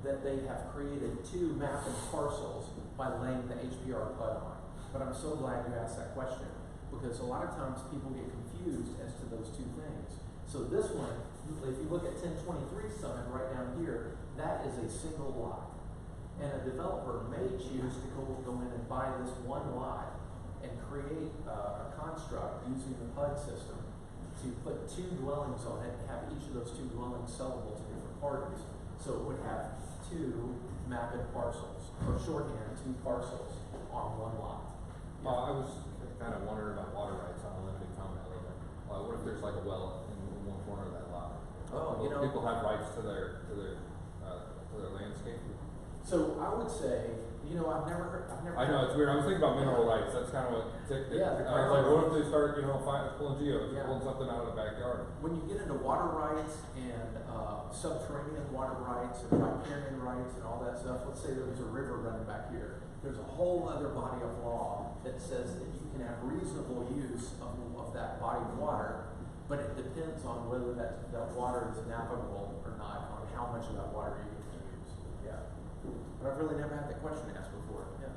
Speaker 4: that they have created 2 mapping parcels by laying the HPR PUD on. But I'm so glad you asked that question, because a lot of times people get confused as to those 2 things. So this one, if you look at 1023 Summit right down here, that is a single lot. And a developer may choose to go in and buy this one lot and create a construct using the PUD system to put 2 dwellings on it and have each of those 2 dwellings sellable to different parties. So it would have 2 mapped parcels, or shorthand, 2 parcels on one lot.
Speaker 11: I was kind of wondering about water rights on a limited common element. What if there's like a well in one corner of that lot?
Speaker 4: Oh,
Speaker 11: Will people have rights to their landscape?
Speaker 4: So I would say, I've never.
Speaker 11: I know, it's weird. I was thinking about mineral rights. That's kind of what ticked it.
Speaker 4: Yeah,
Speaker 11: I was like, what if they start, pulling geos,
Speaker 4: Yeah.
Speaker 11: pulling something out of the backyard?
Speaker 4: When you get into water rights and subterranean water rights and riparian rights and all that stuff, let's say there's a river running back here. There's a whole other body of law that says that you can have reasonable use of that body of water, but it depends on whether that water is navigable or not, on how much of that water you can use. Yeah. But I've really never had that question asked before. Yeah.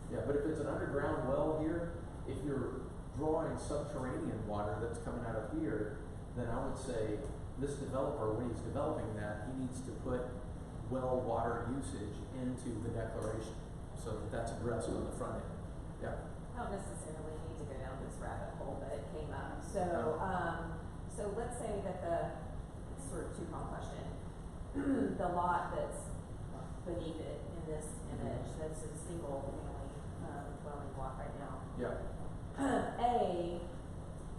Speaker 4: Yeah, but if it's an underground well here, if you're drawing subterranean water that's coming out of here, then I would say this developer, when he's developing that, he needs to put well water usage into the declaration so that that's addressed on the front end. Yeah.
Speaker 9: I don't necessarily need to go down this rabbit hole, but it came up. So, so let's say that sort of two-pronged question, the lot that's beneath it in this image, that's a single family dwelling block right now.
Speaker 4: Yeah.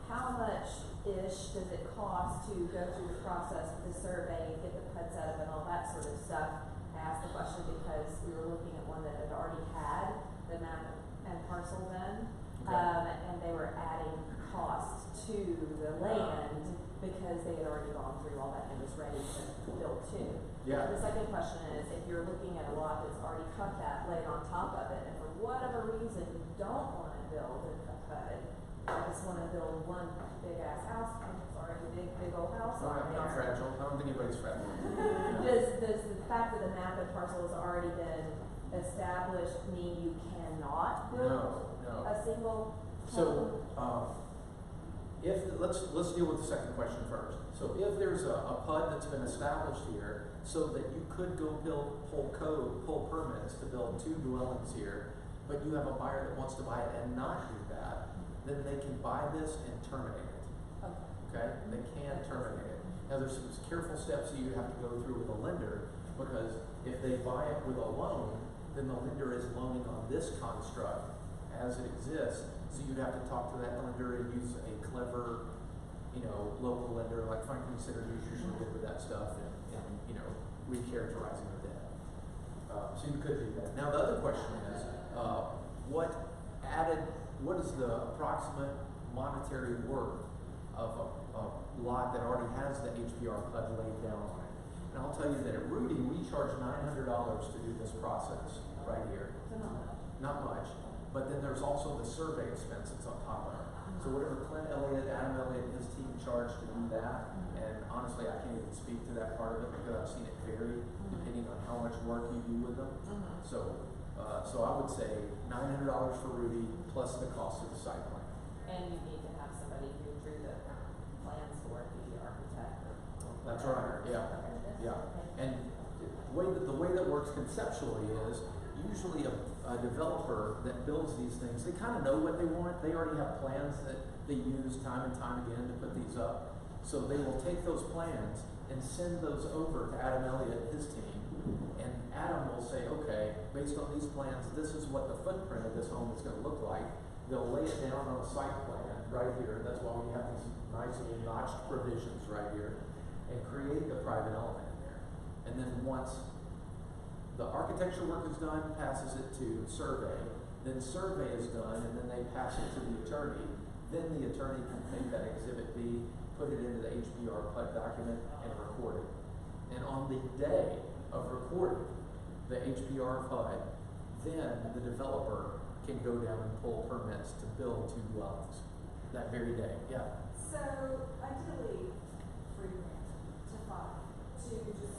Speaker 9: How much-ish does it cost to go through the process of the survey, get the PUDs set up and all that sort of stuff? I asked the question because we were looking at one that had already had the map and parcel done, and they were adding cost to the land because they had already gone through all that and was ready to build too.
Speaker 4: Yeah.
Speaker 9: The second question is, if you're looking at a lot that's already cut that, laid on top of it, and for whatever reason you don't want to build a PUD, I just want to build one big ass house, I'm sorry, big old house on
Speaker 4: Not
Speaker 9: there.
Speaker 4: fragile. I don't think anybody's fragile.
Speaker 9: Does the fact that the map and parcel has already been established mean you cannot build
Speaker 4: No.
Speaker 9: a single home?
Speaker 4: So, let's deal with the second question first. So if there's a PUD that's been established here so that you could go pull permits to build 2 dwellings here, but you have a buyer that wants to buy it and not do that, then they can buy this and terminate it. Okay? They can terminate it. Now there's some careful steps that you have to go through with a lender, because if they buy it with a loan, then the lender is loaning on this construct as it exists. So you'd have to talk to that lender and use a clever, local lender like Franklin Synergy is usually good with that stuff, and recharacterizing the debt. So you could do that. Now the other question is, what is the approximate monetary worth of a lot that already has the HPR PUD laid down on it? And I'll tell you that at Rudy, we charge $900 to do this process right here. Not much. But then there's also the survey expense that's on top of it. So whatever Clint Elliott, Adam Elliott, and his team charge to do that, and honestly, I can't even speak to that part of it because I've seen it vary depending on how much work you do with them. So I would say $900 for Rudy plus the cost of the site plan.
Speaker 9: And you need to have somebody who drew the plans for it, be the architect or.
Speaker 4: That's right. Yeah. Yeah. And the way that works conceptually is usually a developer that builds these things, they kind of know what they want. They already have plans that they use time and time again to put these up. So they will take those plans and send those over to Adam Elliott and his team. And Adam will say, okay, based on these plans, this is what the footprint of this home is going to look like. They'll lay it down on a site plan right here. That's why we have these nice little notched provisions right here, and create the private element in there. And then once the architecture work is done, passes it to survey, then survey is done, and then they pass it to the attorney. Then the attorney can take that Exhibit B, put it into the HPR PUD document, and record it. And on the day of recording the HPR PUD, then the developer can go down and pull permits to build 2 dwellings that very day. Yeah.
Speaker 1: So ideally, 3 grand to 5 to just,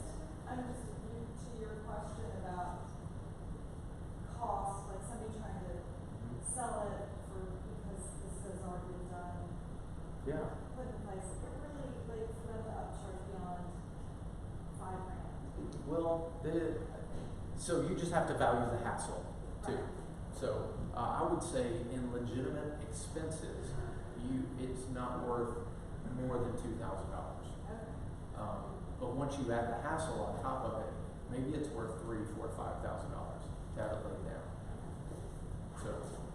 Speaker 1: to your question about cost, like somebody trying to sell it because this has already been done,
Speaker 4: Yeah.
Speaker 1: put in place, it really, like, for them to upcharge beyond 5 grand.
Speaker 4: Well, so you just have to value the hassle too.
Speaker 1: Right.
Speaker 4: So I would say in legitimate expenses, it's not worth more than $2,000.
Speaker 1: Okay.
Speaker 4: But once you add the hassle on top of it, maybe it's worth $3,000, $4,000, $5,000 to have it laid down. So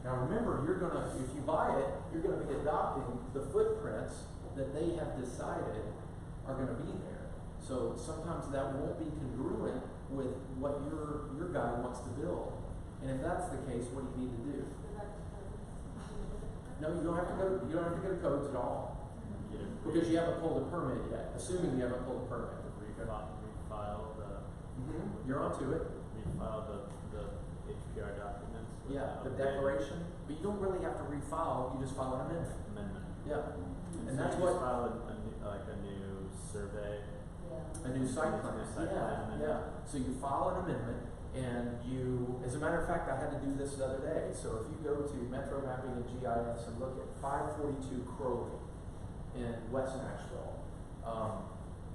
Speaker 4: Now remember, if you buy it, you're gonna be adopting the footprints that they have decided are gonna be there. So sometimes that won't be congruent with what your guy wants to build. And if that's the case, what do you need to do? No, you don't have to go to codes at all. Because you haven't pulled a permit yet, assuming you haven't pulled a permit.
Speaker 6: Refile the.
Speaker 4: You're onto it.
Speaker 6: Refile the HPR documents. with
Speaker 4: Yeah, the
Speaker 6: updated
Speaker 4: declaration, but you don't really have to refile, you just file an amendment.
Speaker 6: Amendment.
Speaker 4: Yeah, and
Speaker 6: So
Speaker 4: that's
Speaker 6: you
Speaker 4: what,
Speaker 6: just file like a new survey.
Speaker 4: a new site plan,
Speaker 6: New site plan amendment.
Speaker 4: yeah. So you file an amendment, and you, as a matter of fact, I had to do this the other day, so if you go to Metro Mapping and GIS and look at 542 Crowley in West Nashville,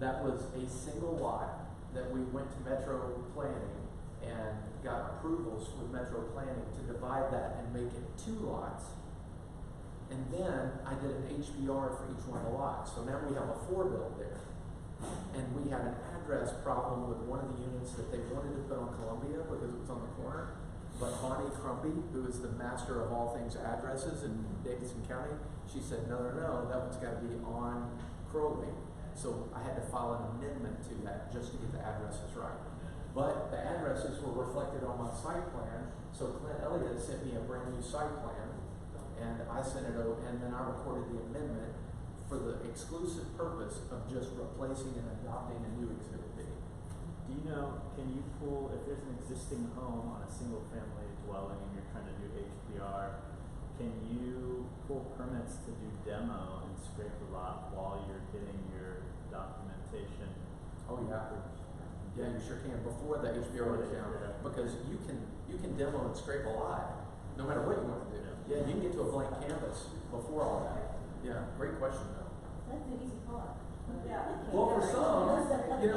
Speaker 4: that was a single lot that we went to Metro Planning and got approvals with Metro Planning to divide that and make it 2 lots. And then I did an HPR for each one of the lots. So now we have a 4 build there. And we had an address problem with one of the units that they wanted to put on Columbia because it was on the corner. But Bonnie Crumpy, who is the master of all things addresses in Davidson County, she said, no, that one's got to be on Crowley. So I had to file an amendment to that just to get the addresses right. But the addresses were reflected on my site plan, so Clint Elliott sent me a brand new site plan, and I sent it over, and then I recorded the amendment for the exclusive purpose of just replacing and adopting a new Exhibit B.
Speaker 6: Do you know, can you pull, if there's an existing home on a single family dwelling and you're trying to do HPR, can you pull permits to do demo and scrape the lot while you're getting your documentation?
Speaker 4: Oh yeah. Yeah, you sure can, before the HPR goes down, because you can demo and scrape a lot, no matter what you want to do. Yeah, you can get to a blank canvas before all that. Yeah, great question though.
Speaker 8: That's the easy part.
Speaker 1: Yeah.
Speaker 4: Well, for some, I'll be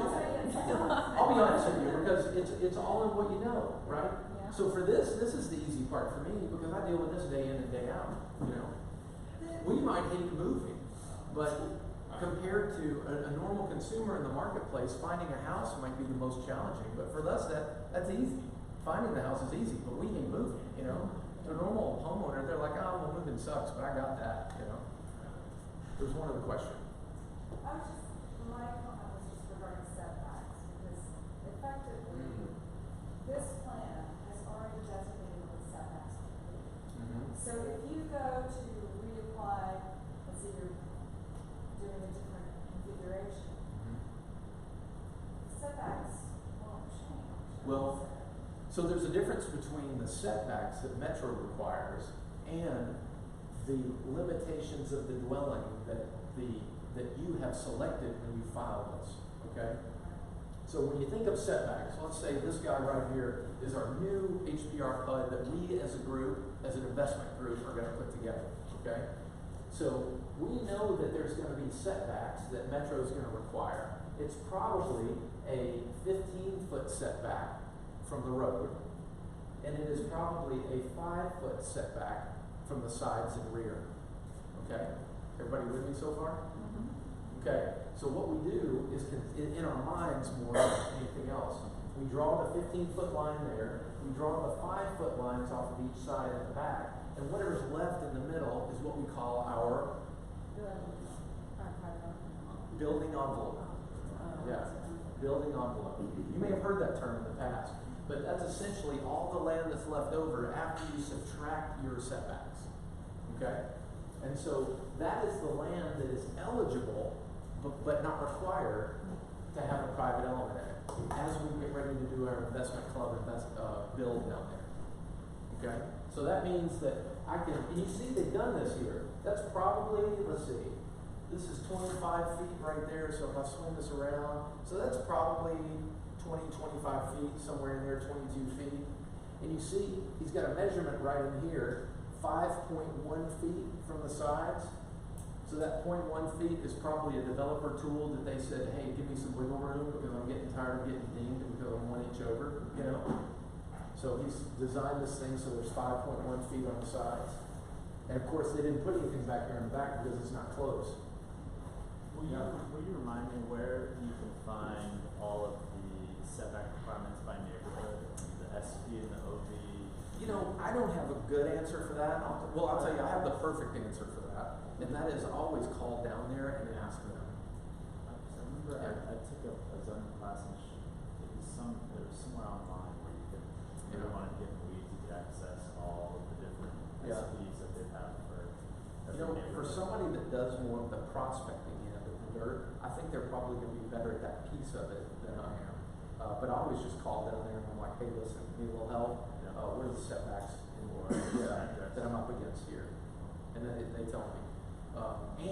Speaker 4: honest with you, because it's all in what you know, right?
Speaker 8: Yeah.
Speaker 4: So for this is the easy part for me, because I deal with this day in and day out, you know. We might hate moving, but compared to a normal consumer in the marketplace, finding a house might be the most challenging. But for us, that's easy. Finding the house is easy, but we hate moving, you know. The normal homeowner, they're like, oh, well, moving sucks, but I got that, you know. There's one other question.
Speaker 1: My comment was just regarding setbacks, because effectively, this plan has already designated what setbacks are. So if you go to reapply, let's say you're doing a different configuration, setbacks won't change.
Speaker 4: Well, so there's a difference between the setbacks that Metro requires and the limitations of the dwelling that you have selected when you file this, okay? So when you think of setbacks, let's say this guy right here is our new HPR PUD that we as a group, as an investment group, are gonna put together, okay? So we know that there's gonna be setbacks that Metro's gonna require. It's probably a 15-foot setback from the road, and it is probably a 5-foot setback from the sides and rear, okay? Everybody with me so far? Okay, so what we do is, in our minds more than anything else, we draw the 15-foot line there, we draw the 5-foot lines off of each side at the back, and whatever's left in the middle is what we call our building envelope. Yeah, building envelope. You may have heard that term in the past, but that's essentially all the land that's left over after you subtract your setbacks, okay? And so that is the land that is eligible, but not required to have a private element in it, as we get ready to do our investment club build down there. Okay? So that means that and you see they've done this here. That's probably, let's see, this is 25 feet right there, so if I swing this around, so that's probably 20, 25 feet, somewhere in there, 22 feet. And you see, he's got a measurement right in here, 5.1 feet from the sides. So that 0.1 feet is probably a developer tool that they said, hey, give me some wiggle room because I'm getting tired of getting dinged because I'm 1 inch over, you know. So he's designed this thing so there's 5.1 feet on the sides. And of course they didn't put anything back here in the back because it's not closed.
Speaker 6: Will you remind me where you can find all of the setback requirements by neighborhood, the SP and the OV?
Speaker 4: You know, I don't have a good answer for that? I'll tell you, I have the perfect answer for that, and that is always call down there and ask them.
Speaker 6: I remember I took a zoning class and it was somewhere online where you could, if you wanted to get in the weeds, you could access all of the different
Speaker 4: Yeah.
Speaker 6: SPs that they have for every
Speaker 4: You know, for
Speaker 6: neighborhood.
Speaker 4: somebody that does more of the prospecting end of the dirt, I think they're probably gonna be better at that piece of it than I am. But I always just call down there and I'm like, hey, listen, need a little help?
Speaker 6: Yeah.
Speaker 4: What are the setbacks
Speaker 6: Or
Speaker 4: that I'm up against here? And then they tell me.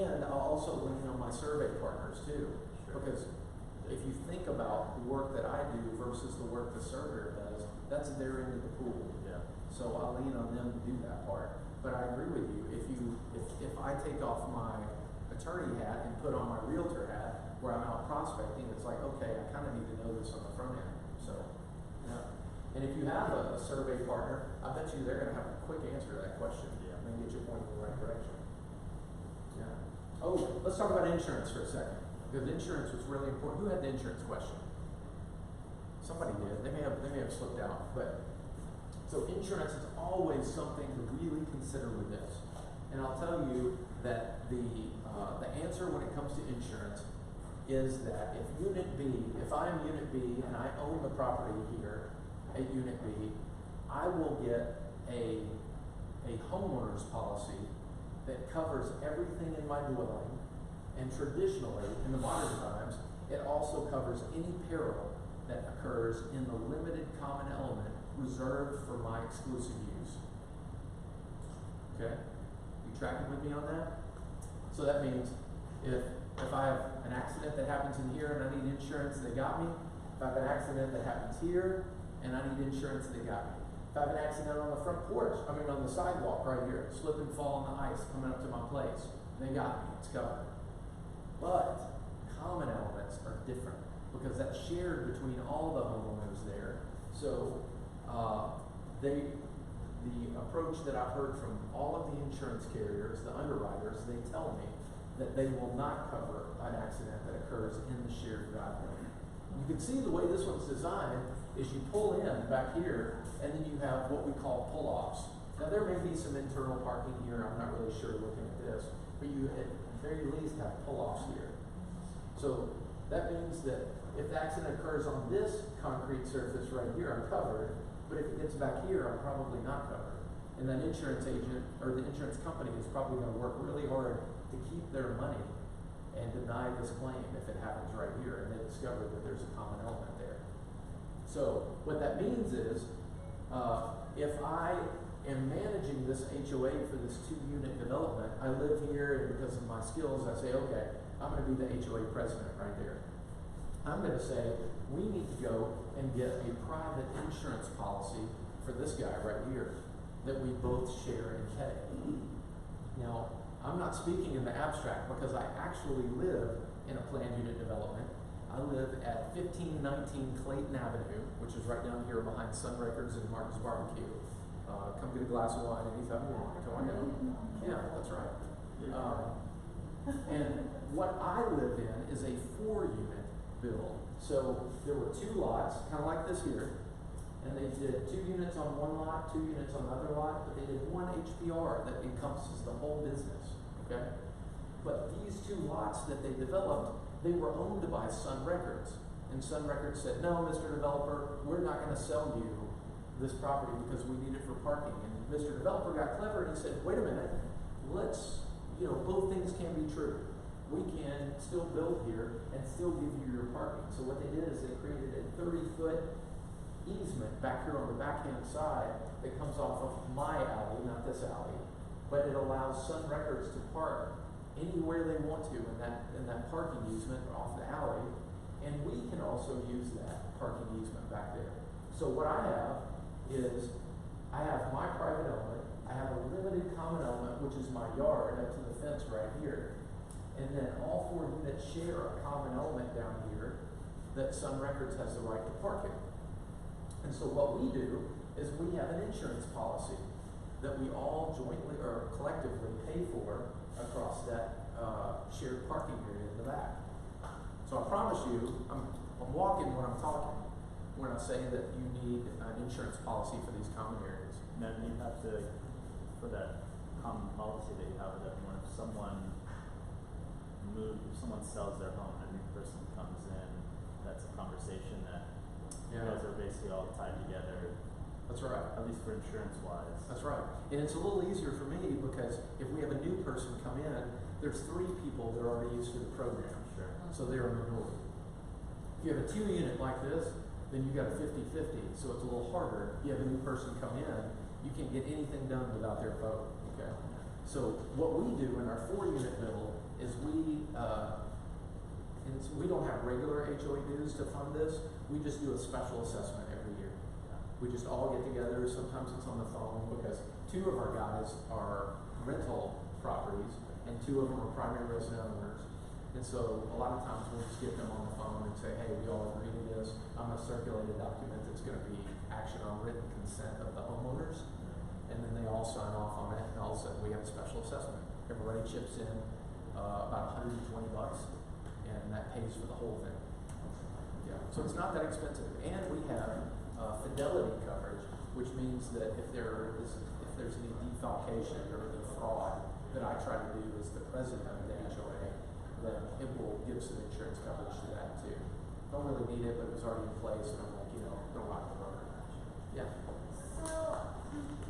Speaker 4: And I'll also lean on my survey partners too.
Speaker 6: Sure.
Speaker 4: Because if you think about the work that I do versus the work the surveyor does, that's their end of the pool.
Speaker 6: Yeah.
Speaker 4: So I lean on them to do that part. But I agree with you. If I take off my attorney hat and put on my realtor hat, where I'm out prospecting, it's like, okay, I kind of need to know this on the front end. So, yeah. And if you have a survey partner, I bet you they're going to have a quick answer to that question.
Speaker 6: Yeah.
Speaker 4: And then get you pointed in the right direction. Yeah. Oh, let's talk about insurance for a second, because insurance was really important. Who had the insurance question? Somebody did. They may have slipped out, but so insurance is always something to really consider with this. And I'll tell you that the answer when it comes to insurance is that if I am Unit B and I own the property here at Unit B, I will get a homeowner's policy that covers everything in my dwelling, and traditionally, in the modern times, it also covers any peril that occurs in the limited common element reserved for my exclusive use. Okay? You tracking with me on that? So that means if I have an accident that happens in here and I need insurance, they got me. If I have an accident that happens here and I need insurance, they got me. If I have an accident on the front porch, on the sidewalk right here, slip and fall on the ice coming up to my place, they got me, it's covered. But common elements are different because that's shared between all the homeowners there. So the approach that I've heard from all of the insurance carriers, the underwriters, they tell me that they will not cover an accident that occurs in the shared driveway. You can see the way this one's designed is you pull in back here and then you have what we call pull-offs. Now there may be some internal parking here, I'm not really sure looking at this, but you at the very least have pull-offs here. So that means that if the accident occurs on this concrete surface right here, I'm covered, but if it gets back here, I'm probably not covered. And that insurance agent or the insurance company is probably going to work really hard to keep their money and deny this claim if it happens right here and they discover that there's a common element there. So what that means is if I am managing this HOA for this 2-unit development, I live here and because of my skills, I say, okay, I'm going to be the HOA president right there. I'm going to say, we need to go and get a private insurance policy for this guy right here that we both share and pay. Now, I'm not speaking in the abstract because I actually live in a planned unit development. I live at 1519 Clayton Avenue, which is right down here behind Sun Records and Martin's Barbecue. Come get a glass of wine anytime you want. Come on down. Yeah, that's right. And what I live in is a 4-unit build. So there were 2 lots, kind of like this here, and they did 2 units on one lot, 2 units on the other lot, but they did 1 HPR that encompasses the whole business, okay? But these 2 lots that they developed, they were owned by Sun Records. And Sun Records said, no, Mr. Developer, we're not going to sell you this property because we need it for parking. And Mr. Developer got clever and he said, wait a minute, let's, both things can be true. We can still build here and still give you your parking. So what they did is they created a 30-foot easement back here on the backhand side that comes off of my alley, not this alley, but it allows Sun Records to park anywhere they want to in that parking easement off the alley, and we can also use that parking easement back there. So what I have is I have my private element, I have a limited common element, which is my yard up to the fence right here. And then all 4 units share a common element down here that Sun Records has the right to park in. And so what we do is we have an insurance policy that we all jointly or collectively pay for across that shared parking area in the back. So I promise you, I'm walking when I'm talking when I say that you need an insurance policy for these common areas.
Speaker 6: Now, do you have to for that common policy that you have with everyone, if someone sells their home and a new person comes in, that's a conversation that you
Speaker 4: Yeah.
Speaker 6: guys are basically all tied together,
Speaker 4: That's right.
Speaker 6: at least for insurance wise.
Speaker 4: That's right. And it's a little easier for me because if we have a new person come in, there's 3 people that are already used to the program.
Speaker 6: Sure.
Speaker 4: So they're a minority. If you have a 2 unit like this, then you got a 50-50, so it's a little harder. You have a new person come in, you can't get anything done without their vote, okay? So what we do in our 4 unit bill is we don't have regular HOA dues to fund this, we just do a special assessment every year. We just all get together, sometimes it's on the phone, because 2 of our guys are rental properties, and 2 of them are primary resident owners. And so a lot of times we'll just get them on the phone and say, hey, we all agree to this. I'm gonna circulate a document that's gonna be action on written consent of the homeowners. And then they all sign off on it, and all of a sudden we have a special assessment. Everybody chips in, about $120, and that pays for the whole thing. Yeah, so it's not that expensive. And we have, fidelity coverage, which means that if there's any defalcation or any fraud that I try to do as the president of the HOA, then it will give some insurance coverage to that too. Don't really need it, but it was already in place, and I'm like, don't rock the boat. Yeah.
Speaker 8: So,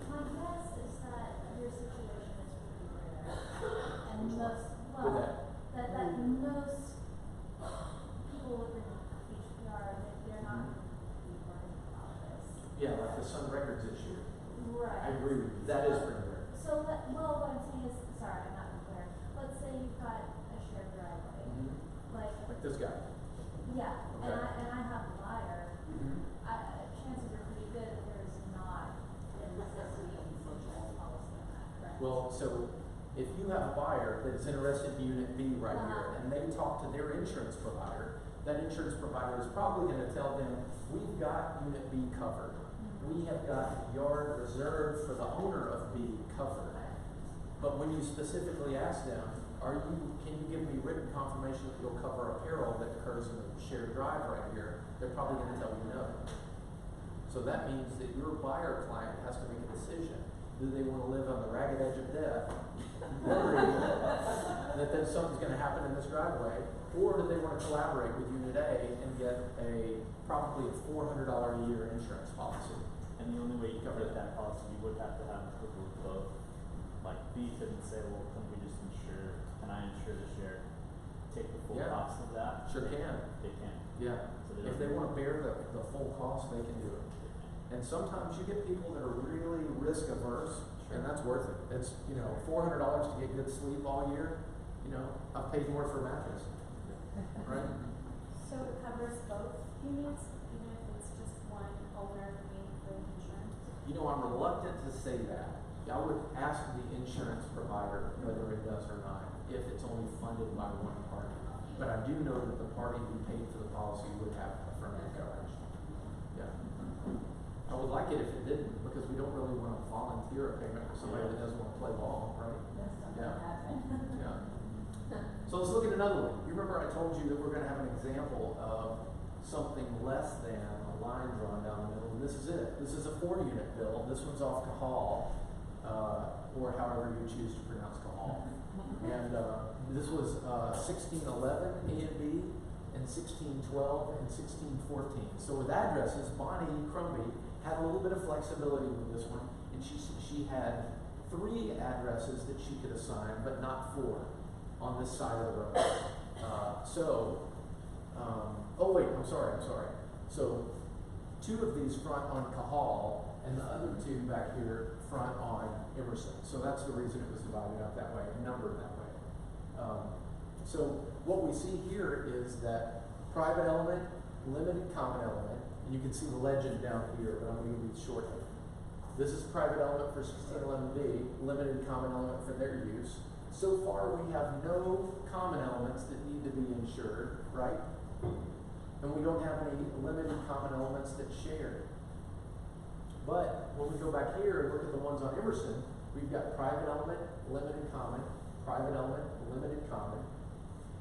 Speaker 8: my guess is that your situation is pretty rare. And most,
Speaker 4: With that.
Speaker 8: that most people within HPR, they're not going to be worried about this.
Speaker 4: Yeah, like the Sun Records issue.
Speaker 8: Right.
Speaker 4: I agree with you. That is pretty rare.
Speaker 8: So, what I'm saying is, sorry, I'm not clear. Let's say you've got a shared driveway.
Speaker 4: Mm-hmm.
Speaker 8: Like
Speaker 4: this guy.
Speaker 8: Yeah,
Speaker 4: Okay.
Speaker 8: and I have a buyer.
Speaker 4: Mm-hmm.
Speaker 8: Chances are pretty good that there's not an existing insurance policy on that, correct?
Speaker 4: Well, so if you have a buyer that is interested in Unit B right here, and they talk to their insurance provider, that insurance provider is probably going to tell them, we've got Unit B covered. We have got the yard reserved for the owner of B covered. But when you specifically ask them, can you give me written confirmation that you'll cover a peril that occurs in the shared drive right here? They're probably going to tell you no. So that means that your buyer client has to make a decision. Do they want to live on the ragged edge of death, worried that then something's going to happen in this driveway, or do they want to collaborate with Unit A and get probably a $400 a year insurance policy?
Speaker 6: And the only way you cover that policy, you would have to have approval of both. Like B couldn't say, well, can we just can I insure the share, take the full cost of that?
Speaker 4: Sure can.
Speaker 6: They can.
Speaker 4: Yeah.
Speaker 6: So
Speaker 4: If they want to bear the full cost, they can do it. And sometimes you get people that are really risk averse, and that's worth it. It's, $400 to get good sleep all year. I've paid more for a mattress. Right?
Speaker 1: So it covers both units, even if it's just one owner paying for the insurance?
Speaker 4: I'm reluctant to say that. I would ask the insurance provider whether it does or not, if it's only funded by one party. But I do know that the party who paid for the policy would have affirmative coverage. Yeah. I would like it if it didn't, because we don't really want to volunteer a payment for somebody that doesn't want to play ball, right?
Speaker 8: That's not
Speaker 4: Yeah.
Speaker 8: gonna happen.
Speaker 4: Yeah. So let's look at another one. You remember I told you that we're going to have an example of something less than a line drawn down the middle, and this is it. This is a 4-unit bill. This one's off Cahal, or however you choose to pronounce Cahal. And this was 1611 A and B, and 1612 and 1614. So with addresses, Bonnie Crumby had a little bit of flexibility with this one, and she had 3 addresses that she could assign, but not 4 on this side of the road. I'm sorry. So 2 of these front on Cahal, and the other 2 back here front on Emerson. So that's the reason it was divided up that way, numbered that way. So what we see here is that private element, limited common element, and you can see the legend down here, but I'm going to give you shortly. This is private element for 1611B, limited common element for their use. So far we have no common elements that need to be insured, right? And we don't have any limited common elements that share. But when we go back here and look at the ones on Emerson, we've got private element, limited common, private element, limited common.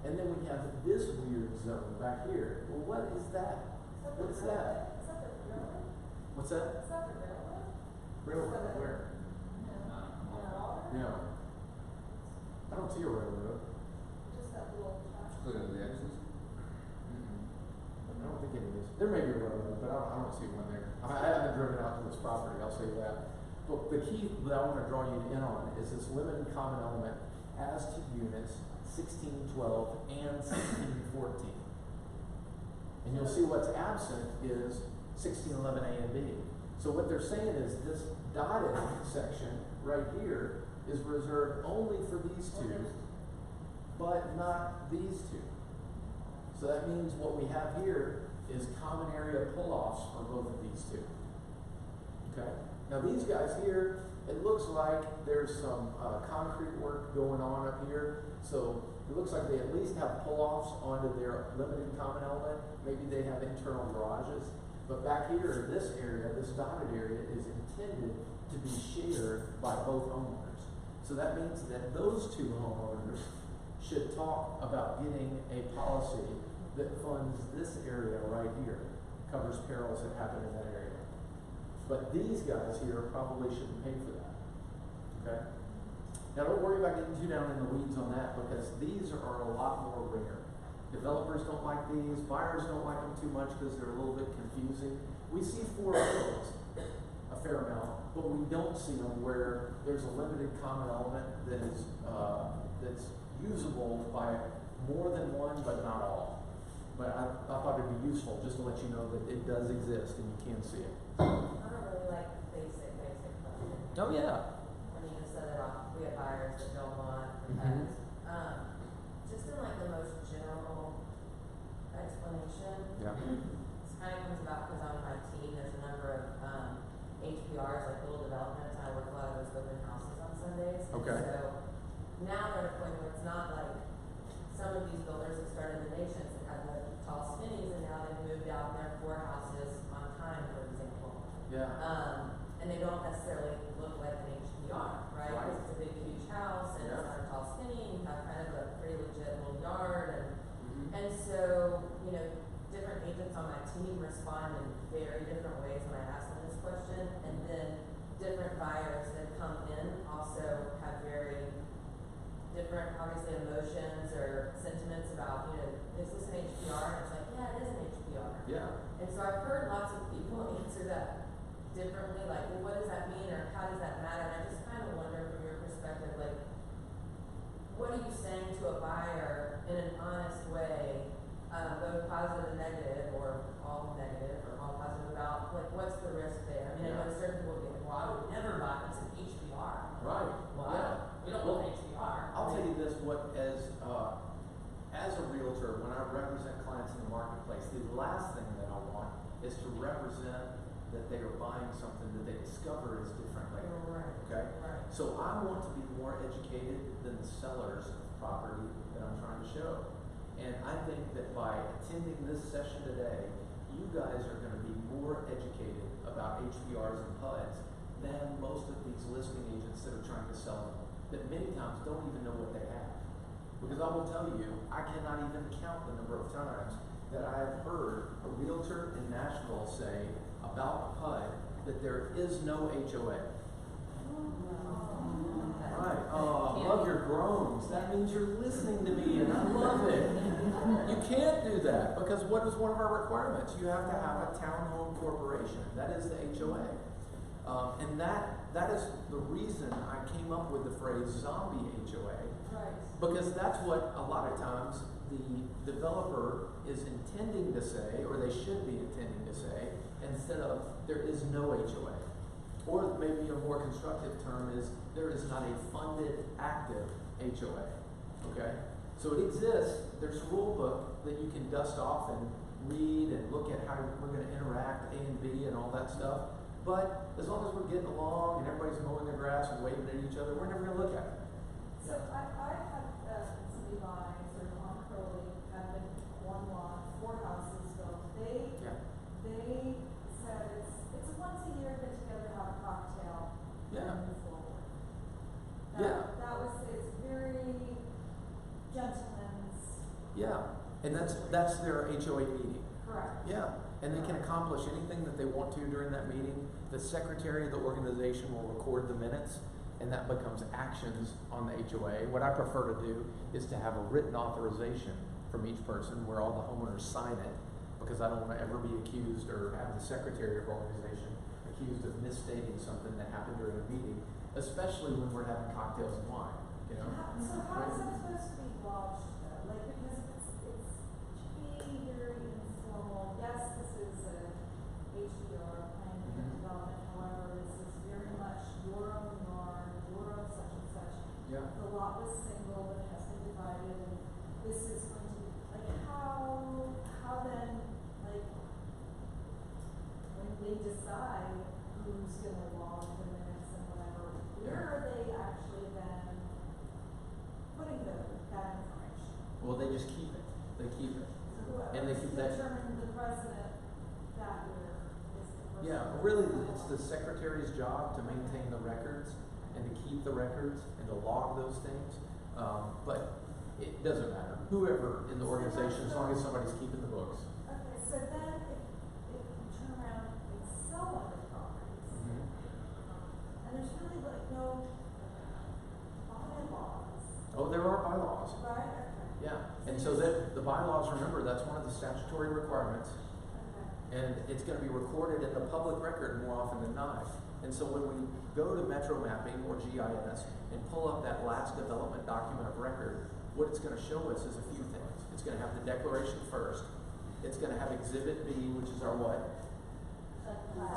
Speaker 4: And then we have this weird zone back here. Well, what is that? What is that?
Speaker 1: Is that the railroad?
Speaker 4: What's that?
Speaker 1: Is that the railroad?
Speaker 4: Railroad, where?
Speaker 1: No.
Speaker 4: Yeah. I don't see a railroad.
Speaker 1: Just that little track.
Speaker 11: Look at the X's.
Speaker 4: I don't think it is. There may be a railroad, but I don't see one there. I haven't driven out to this property, I'll say that. But the key that I want to draw you in on is this limited common element as to units 1612 and 1614. And you'll see what's absent is 1611 A and B. So what they're saying is this dotted section right here is reserved only for these two, but not these two. So that means what we have here is common area pull-offs for both of these two. Okay? Now these guys here, it looks like there's some concrete work going on up here. So it looks like they at least have pull-offs onto their limited common element. Maybe they have internal garages. But back here, this area, this dotted area, is intended to be shared by both homeowners. So that means that those two homeowners should talk about getting a policy that funds this area right here, covers perils that happen in that area. But these guys here probably shouldn't pay for that. Okay? Now don't worry about getting too down in the weeds on that, because these are a lot more rare. Developers don't like these, buyers don't like them too much because they're a little bit confusing. We see 4 of those a fair amount, but we don't see them where there's a limited common element that is that's usable by more than one, but not all. But I thought it'd be useful just to let you know that it does exist and you can see it.
Speaker 10: I don't really like the basic question.
Speaker 4: Oh yeah.
Speaker 10: When you just set it off, we have buyers that don't want
Speaker 4: Mhm.
Speaker 10: just in like the most general explanation.
Speaker 4: Yeah.
Speaker 10: This kind of comes about because on my team, there's a number of HPRs, like little developments, and I work a lot of those open houses on Sundays. And
Speaker 4: Okay.
Speaker 10: so now they're at a point where it's not like some of these builders have started the nations that had the tall skinnies, and now they've moved out their 4 houses on time, for example.
Speaker 4: Yeah.
Speaker 10: And they don't necessarily look like an HPR, right?
Speaker 4: Right.
Speaker 10: Because it's a big, huge house, and it's
Speaker 4: Yeah.
Speaker 10: not a tall skinny, and you have kind of a pretty legit little yard,
Speaker 4: Mhm.
Speaker 10: and so, you know, different agents on my team respond in very different ways when I ask them this question, and then different buyers that come in also have very different, obviously, emotions or sentiments about, you know, is this an HPR? And it's like, yeah, it is an HPR.
Speaker 4: Yeah.
Speaker 10: And so I've heard lots of people answer that differently, like, well, what does that mean, or how does that matter? And I just kind of wonder from your perspective, like, what are you saying to a buyer in an honest way, both positive and negative, or all negative, or all positive about, like, what's the risk there? I mean, I know certain people will be like, well, I would never buy this an HPR.
Speaker 4: Right.
Speaker 10: Well,
Speaker 4: Yeah.
Speaker 10: we don't want an HPR.
Speaker 4: I'll tell you this, as a realtor, when I represent clients in the marketplace, the last thing that I want is to represent that they are buying something that they discover is different later.
Speaker 10: Right.
Speaker 4: Okay?
Speaker 10: Right.
Speaker 4: So I want to be more educated than the sellers of property that I'm trying to show. And I think that by attending this session today, you guys are going to be more educated about HPRs and PUDs than most of these listing agents that are trying to sell them, that many times don't even know what they have. Because I will tell you, I cannot even count the number of times that I have heard a realtor in Nashville say about a PUD that there is no HOA. Right. Oh, I love your groans. That means you're listening to me, and I love it. You can't do that because what is one of our requirements? You have to have a townhome corporation. That is the HOA. And that is the reason I came up with the phrase zombie HOA.
Speaker 10: Right.
Speaker 4: Because that's what a lot of times the developer is intending to say, or they should be intending to say, instead of there is no HOA. Or maybe a more constructive term is there is not a funded active HOA. Okay? So it exists. There's a rule book that you can dust off and read and look at how we're going to interact, A and B and all that stuff. But as long as we're getting along and everybody's mowing their grass and waving at each other, we're never going to look at it.
Speaker 1: So I had somebody buy sort of on Curly, kind of one lot, 4 houses built. They said it's a once a year get together, have a cocktail,
Speaker 4: Yeah.
Speaker 1: and move forward.
Speaker 4: Yeah.
Speaker 1: That was, it's very gentleman's.
Speaker 4: Yeah. And that's their HOA meeting.
Speaker 1: Correct.
Speaker 4: Yeah. And they can accomplish anything that they want to during that meeting. The secretary of the organization will record the minutes, and that becomes actions on the HOA. What I prefer to do is to have a written authorization from each person where all the homeowners sign it, because I don't want to ever be accused or have the secretary of our organization accused of misstating something that happened during a meeting, especially when we're having cocktails and wine, you know?
Speaker 1: So how is that supposed to be lodged though? Like, because it's to be very informal, yes, this is a HPR, planning and development, however, this is very much your own yard, your own such and such.
Speaker 4: Yeah.
Speaker 1: The lot was single, but it has been divided, and this is going to be, like, how then, like, when they decide who's gonna log the minutes and whatever, where are they actually then putting that information?
Speaker 4: Well, they just keep it. They keep it.
Speaker 1: So
Speaker 4: And they keep that.
Speaker 1: determine the president that year is the person.
Speaker 4: Yeah, really, it's the secretary's job to maintain the records and to keep the records and to log those things. But it doesn't matter. Whoever in the organization, as long as somebody's keeping the books.
Speaker 1: Okay, so then if you turn around and sell one of the properties, and there's really like no bylaws,
Speaker 4: Oh, there are bylaws.
Speaker 1: right? Okay.
Speaker 4: Yeah, and so that the bylaws, remember, that's one of the statutory requirements.
Speaker 1: Okay.
Speaker 4: And it's gonna be recorded in the public record more often than not. And so when we go to Metro Mapping or GIS and pull up that last development document of record, what it's gonna show us is a few things. It's gonna have the declaration first. It's gonna have Exhibit B, which is our what?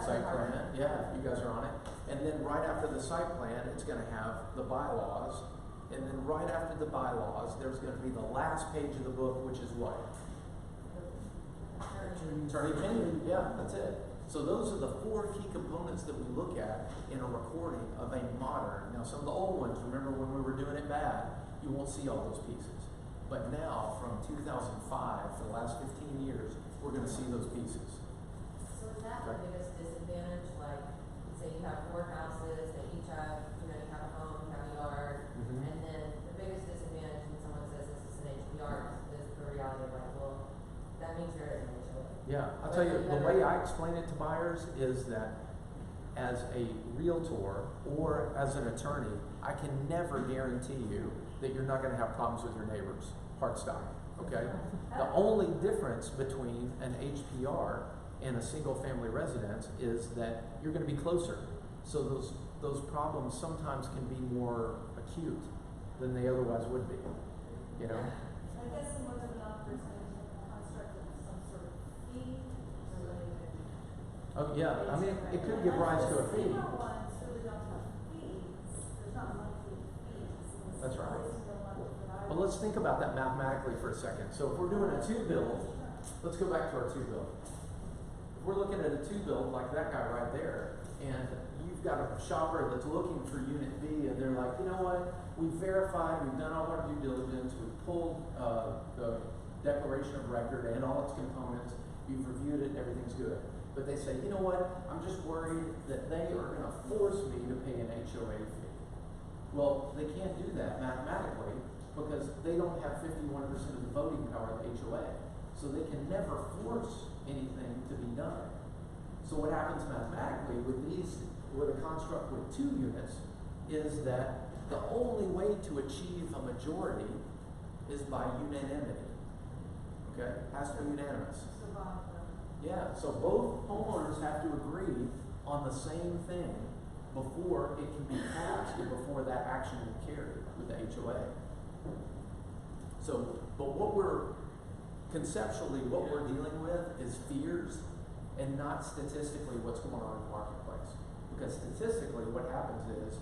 Speaker 4: Site plan, yeah, you guys are on it. And then right after the site plan, it's gonna have the bylaws. And then right after the bylaws, there's gonna be the last page of the book, which is what? Attorney opinion, yeah, that's it. So those are the 4 key components that we look at in a recording of a modern. Now, some of the old ones, remember when we were doing it bad, you won't see all those pieces. But now, from 2005, for the last 15 years, we're gonna see those pieces.
Speaker 10: So is that the biggest disadvantage, like, say you have 4 houses, they each have, you know, you have a home, you have a yard,
Speaker 4: Mhm.
Speaker 10: and then the biggest disadvantage when someone says this is an HPR is the reality of like, well, that means there is an HOA.
Speaker 4: Yeah, I'll tell you, the way I explain it to buyers is that as a realtor or as an attorney, I can never guarantee you that you're not gonna have problems with your neighbors, hard stop, okay? The only difference between an HPR and a single family residence is that you're gonna be closer. So those problems sometimes can be more acute than they otherwise would be, you know?
Speaker 1: I guess in whether or not there's going to be a construct of some sort of fee related.
Speaker 4: Oh, yeah, I mean, it could give rise to a fee.
Speaker 1: The single ones really don't have fees, there's not monthly fees.
Speaker 4: That's right.
Speaker 1: Single ones that I
Speaker 4: But let's think about that mathematically for a second. So if we're doing a 2-build, let's go back to our 2-build. If we're looking at a 2-build like that guy right there, and you've got a shopper that's looking for unit B, and they're like, you know what, we've verified, we've done all our due diligence, we've pulled the declaration of record and all its components, we've reviewed it, everything's good. But they say, you know what, I'm just worried that they are gonna force me to pay an HOA fee. Well, they can't do that mathematically because they don't have 51% of the voting power of the HOA. So they can never force anything to be done. So what happens mathematically with a construct with 2 units is that the only way to achieve a majority is by unanimity. Okay? Has to be unanimous. Yeah, so both homeowners have to agree on the same thing before it can be passed and before that action will carry with the HOA. So, but conceptually, what we're dealing with is fears and not statistically what's going on in the marketplace. Because statistically, what happens is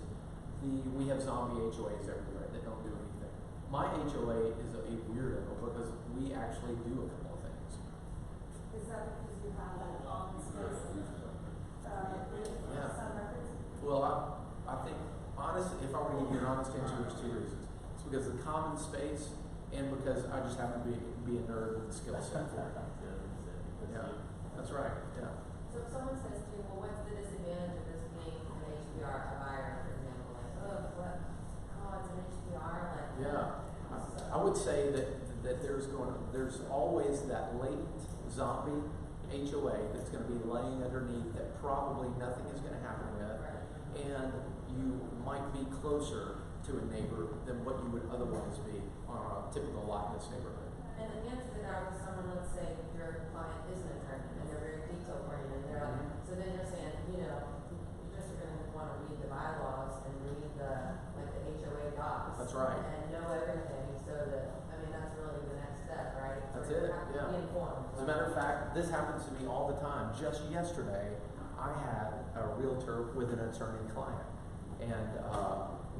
Speaker 4: we have zombie HOAs everywhere that don't do anything. My HOA is a weirdo because we actually do a couple of things.
Speaker 1: Is that because you have an on space,
Speaker 4: Yeah.
Speaker 1: some records?
Speaker 4: Well, I think, honestly, if I were to give you an honest answer, there's 2 reasons. It's because of the common space and because I just happen to be a nerd with a skill set for it. Yeah, that's right, yeah.
Speaker 10: So if someone says to you, well, what's the disadvantage of this being an HPR, a buyer, for example, like, oh, what, oh, it's an HPR, like.
Speaker 4: Yeah, I would say that there's always that latent zombie HOA that's gonna be laying underneath that probably nothing is gonna happen with.
Speaker 10: Right.
Speaker 4: And you might be closer to a neighbor than what you would otherwise be on a typical lot in this neighborhood.
Speaker 10: And the answer to that was someone, let's say, your client is an attorney and they're very detail oriented, they're like, so then you're saying, you know, you just are gonna wanna read the bylaws and read the, like the HOA docs.
Speaker 4: That's right.
Speaker 10: And know everything, so that, I mean, that's really the next step, right?
Speaker 4: That's
Speaker 10: Or you
Speaker 4: it,
Speaker 10: have to
Speaker 4: yeah.
Speaker 10: Be informed.
Speaker 4: As a matter of fact, this happens to me all the time. Just yesterday, I had a realtor with an attorney client. And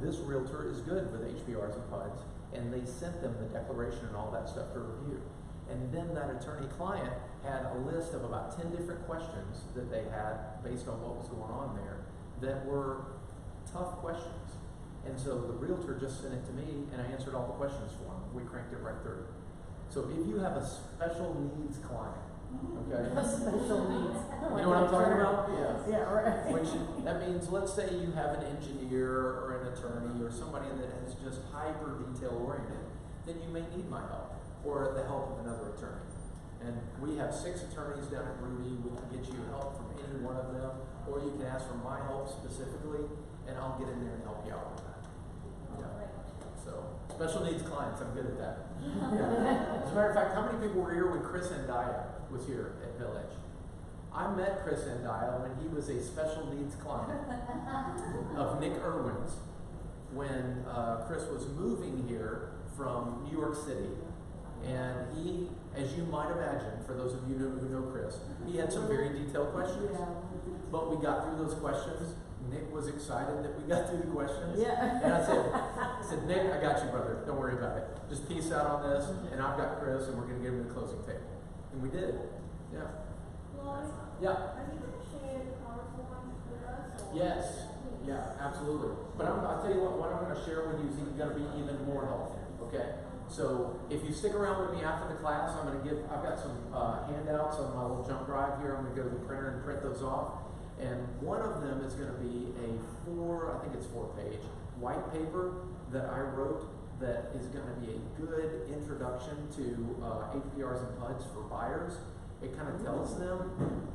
Speaker 4: this realtor is good with HPRs and PUDs, and they sent them the declaration and all that stuff to review. And then that attorney client had a list of about 10 different questions that they had based on what was going on there that were tough questions. And so the realtor just sent it to me, and I answered all the questions for him. We cranked it right through. So if you have a special needs client, okay?
Speaker 5: Special needs.
Speaker 4: You know what I'm talking about? Yeah.
Speaker 5: Yeah, right.
Speaker 4: Which, that means, let's say you have an engineer or an attorney or somebody that is just hyper detail oriented, then you may need my help or the help of another attorney. And we have 6 attorneys down at Rudy. We can get you help from any one of them, or you can ask for my help specifically, and I'll get in there and help you out with that. Yeah. So, special needs clients, I'm good at that. Yeah. As a matter of fact, how many people were here when Chris Andaya was here at Village? I met Chris Andaya when he was a special needs client of Nick Irwin's when Chris was moving here from New York City. And he, as you might imagine, for those of you who know Chris, he had some very detailed questions. But we got through those questions. Nick was excited that we got through the questions.
Speaker 5: Yeah.
Speaker 4: And I said, Nick, I got you, brother. Don't worry about it. Just peace out on this, and I've got Chris, and we're going to get him to the closing table. And we did. Yeah. Yeah.
Speaker 1: Are you going to share the PowerPoint with us?
Speaker 4: Yes. Yeah, absolutely. But I'll tell you what I'm going to share with you is going to be even more helpful. Okay? So if you stick around with me after the class, I've got some handouts on my little jump drive here. I'm going to go to the printer and print those off. And one of them is going to be a 4-page white paper that I wrote that is going to be a good introduction to HPRs and PUDs for buyers. It kind of tells them,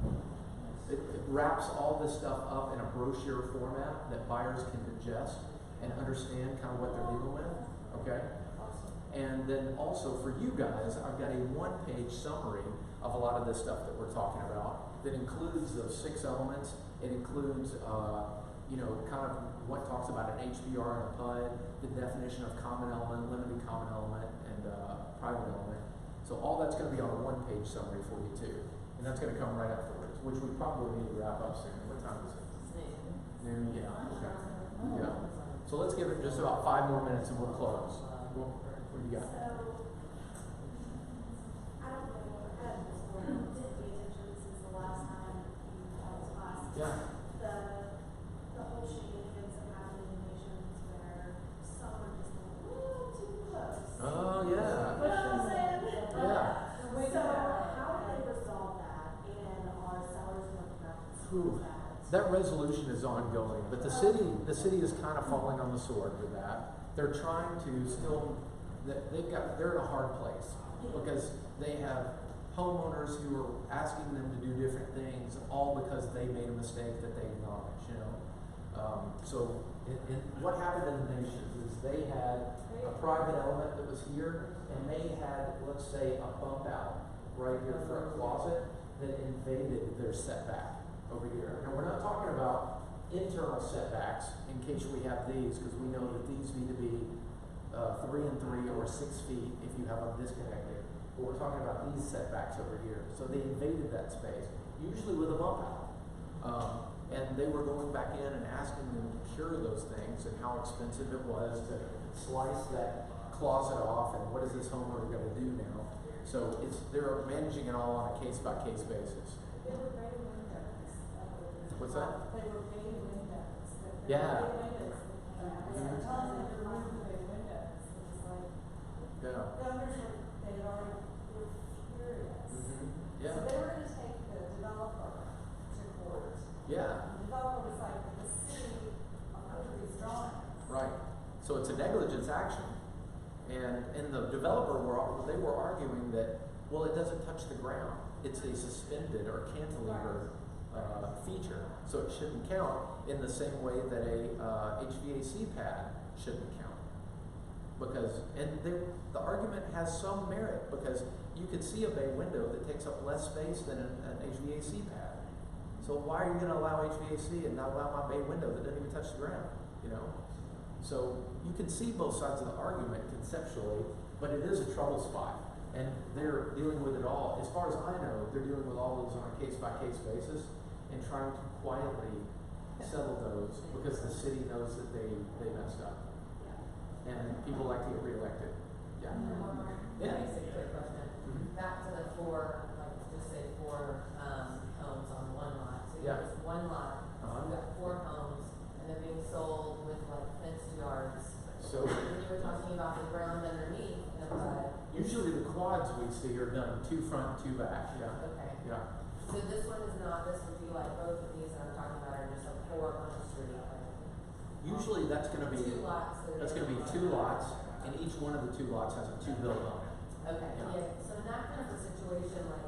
Speaker 4: it wraps all this stuff up in a brochure format that buyers can digest and understand kind of what they're dealing with. Okay? And then also for you guys, I've got a 1-page summary of a lot of this stuff that we're talking about that includes those 6 elements. It includes, kind of what talks about an HPR and a PUD, the definition of common element, limited common element, and private element. So all that's going to be on a 1-page summary for you too. And that's going to come right afterwards, which we probably need to wrap up soon. What time is it? Noon. Yeah. Okay. Yeah. So let's give it just about 5 more minutes and we'll close. What do you got?
Speaker 1: So, I don't know, I didn't pay attention since the last time you had this class.
Speaker 4: Yeah.
Speaker 1: The whole shenanigans of having nations where someone just went a little too close.
Speaker 4: Oh, yeah.
Speaker 1: You know what I'm saying?
Speaker 4: Yeah.
Speaker 1: So, how do they resolve that, and are sellers going to practice that?
Speaker 4: That resolution is ongoing, but the city is kind of falling on the sword with that. They're trying to still, they're in a hard place because they have homeowners who are asking them to do different things all because they made a mistake that they acknowledge, So what happened in the nations is they had a private element that was here, and they had, let's say, a bump out right here for a closet that invaded their setback over here. And we're not talking about internal setbacks in case we have these, because we know that these need to be 3 and 3 or 6 feet if you have them disconnected. But we're talking about these setbacks over here. So they invaded that space, usually with a bump out. And they were going back in and asking them to cure those things and how expensive it was to slice that closet off and what is this homeowner going to do now. So they're managing it all on a case-by-case basis.
Speaker 1: They were great windows.
Speaker 4: What's that?
Speaker 1: They were great windows.
Speaker 4: Yeah.
Speaker 1: Windows. They're telling them they're not great windows. It's like,
Speaker 4: Yeah.
Speaker 1: the owners they were furious.
Speaker 4: Yeah.
Speaker 1: So they were going to take the developer to court.
Speaker 4: Yeah.
Speaker 1: The developer was like, the city approved these drawings.
Speaker 4: Right. So it's a negligence action. And the developer they were arguing that, well, it doesn't touch the ground. It's a suspended or cantilever feature, so it shouldn't count in the same way that a HVAC pad shouldn't count. Because, and the argument has some merit, because you could see a bay window that takes up less space than an HVAC pad. So why are you gonna allow HVAC and not allow my bay window that doesn't even touch the ground, you know? So you can see both sides of the argument conceptually, but it is a trouble spot. And they're dealing with it all, as far as I know, they're dealing with all those on a case-by-case basis and trying to quietly settle those because the city knows that they messed up. And people like to get reelected. Yeah.
Speaker 10: One more basic quick question. Back to the four, like just say four homes on one lot. So
Speaker 4: Yeah.
Speaker 10: there's one lot, you've got 4 homes, and they're being sold with like fenced yards.
Speaker 4: So
Speaker 10: When you were talking about the ground underneath,
Speaker 4: usually the quads we see are done 2 front, 2 back. Yeah.
Speaker 10: okay.
Speaker 4: Yeah.
Speaker 10: So this one is not, this would be like both of these that I'm talking about are just like 4 on the street.
Speaker 4: Usually that's going to be
Speaker 10: 2 lots.
Speaker 4: that's going to be 2 lots, and each one of the 2 lots has a 2 build on it.
Speaker 10: Okay,
Speaker 4: Yeah.
Speaker 10: yeah, so in that kind of a situation, like,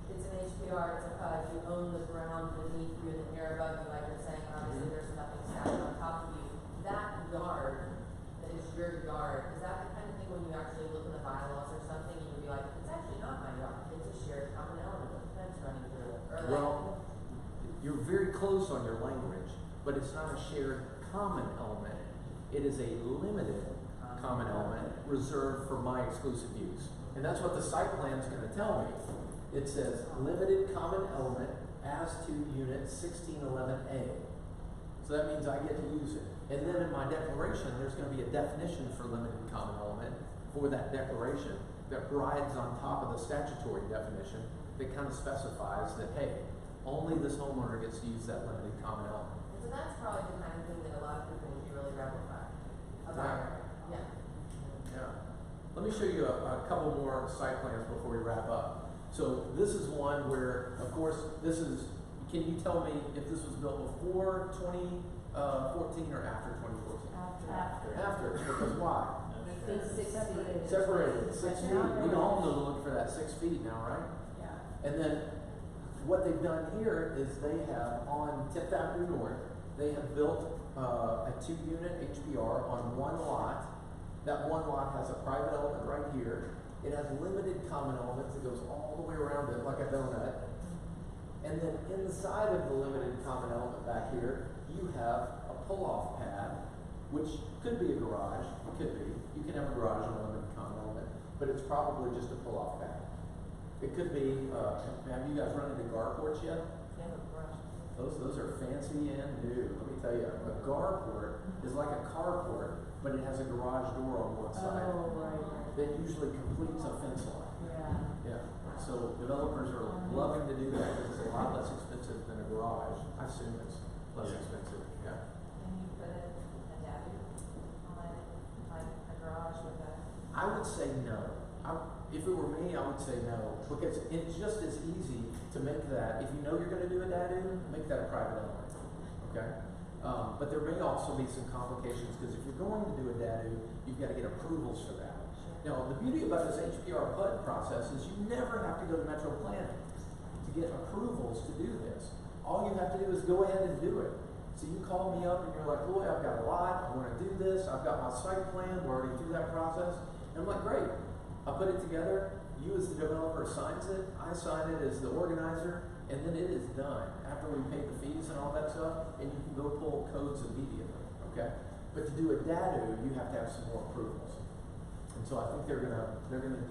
Speaker 10: it's an HPR, it's a PUD, you own the ground beneath you and the air above you, like you're saying, obviously there's nothing stacked on top of you. That yard, that is your yard, is that the kind of thing when you actually look in the bylaws or something, and you'd be like, it's actually not my yard, it's a shared common element with a fence running through it, or like.
Speaker 4: Well, you're very close on your language, but it's not a shared common element. It is a limited common element reserved for my exclusive use. And that's what the site plan is going to tell me. It says limited common element as to unit 1611A. So that means I get to use it. And then in my declaration, there's going to be a definition for limited common element for that declaration that rides on top of the statutory definition that kind of specifies that, hey, only this homeowner gets to use that limited common element.
Speaker 10: So that's probably the kind of thing that a lot of people would be really rebel about. Yeah.
Speaker 4: Yeah. Let me show you a couple more site plans before we wrap up. So this is one where, of course, this is, can you tell me if this was built before 2014 or after 2014? After, because why?
Speaker 9: It's 6 feet.
Speaker 4: Separated, 6 feet. We all know to look for that 6 feet now, right?
Speaker 9: Yeah.
Speaker 4: And then what they've done here is they have on 10th Avenue North, they have built a 2-unit HPR on one lot. That one lot has a private element right here. It has limited common elements that goes all the way around it like a donut. And then inside of the limited common element back here, you have a pull-off pad, which could be a garage. It could be. You can have a garage on a limited common element, but it's probably just a pull-off pad. It could be, have you guys run into carports yet?
Speaker 10: Yeah, garage.
Speaker 4: Those are fancy and new. Let me tell you, a carport is like a carport, but it has a garage door on one side.
Speaker 5: Oh, right.
Speaker 4: That usually completes a fence line.
Speaker 5: Yeah.
Speaker 4: Yeah. So developers are loving to do that because it's a lot less expensive than a garage. I assume it's less expensive. Yeah.
Speaker 9: Can you put a adapter on it, like a garage with a?
Speaker 4: I would say no. If it were me, I would say no, because it's just as easy to make that. If you know you're going to do a dadu, make that a private element. Okay. But there may also be some complications because if you're going to do a dadu, you've got to get approvals for that. Now, the beauty about this HPR PUD process is you never have to go to Metro Planning to get approvals to do this. All you have to do is go ahead and do it. So you call me up and you're like, boy, I've got a lot, I want to do this, I've got my site plan, we're already through that process. And I'm like, great, I put it together, you as the developer signs it, I sign it as the organizer, and then it is done after we pay the fees and all that stuff, and you can go pull codes immediately, okay? But to do a dadu, you have to have some more approvals. And so I think they're gonna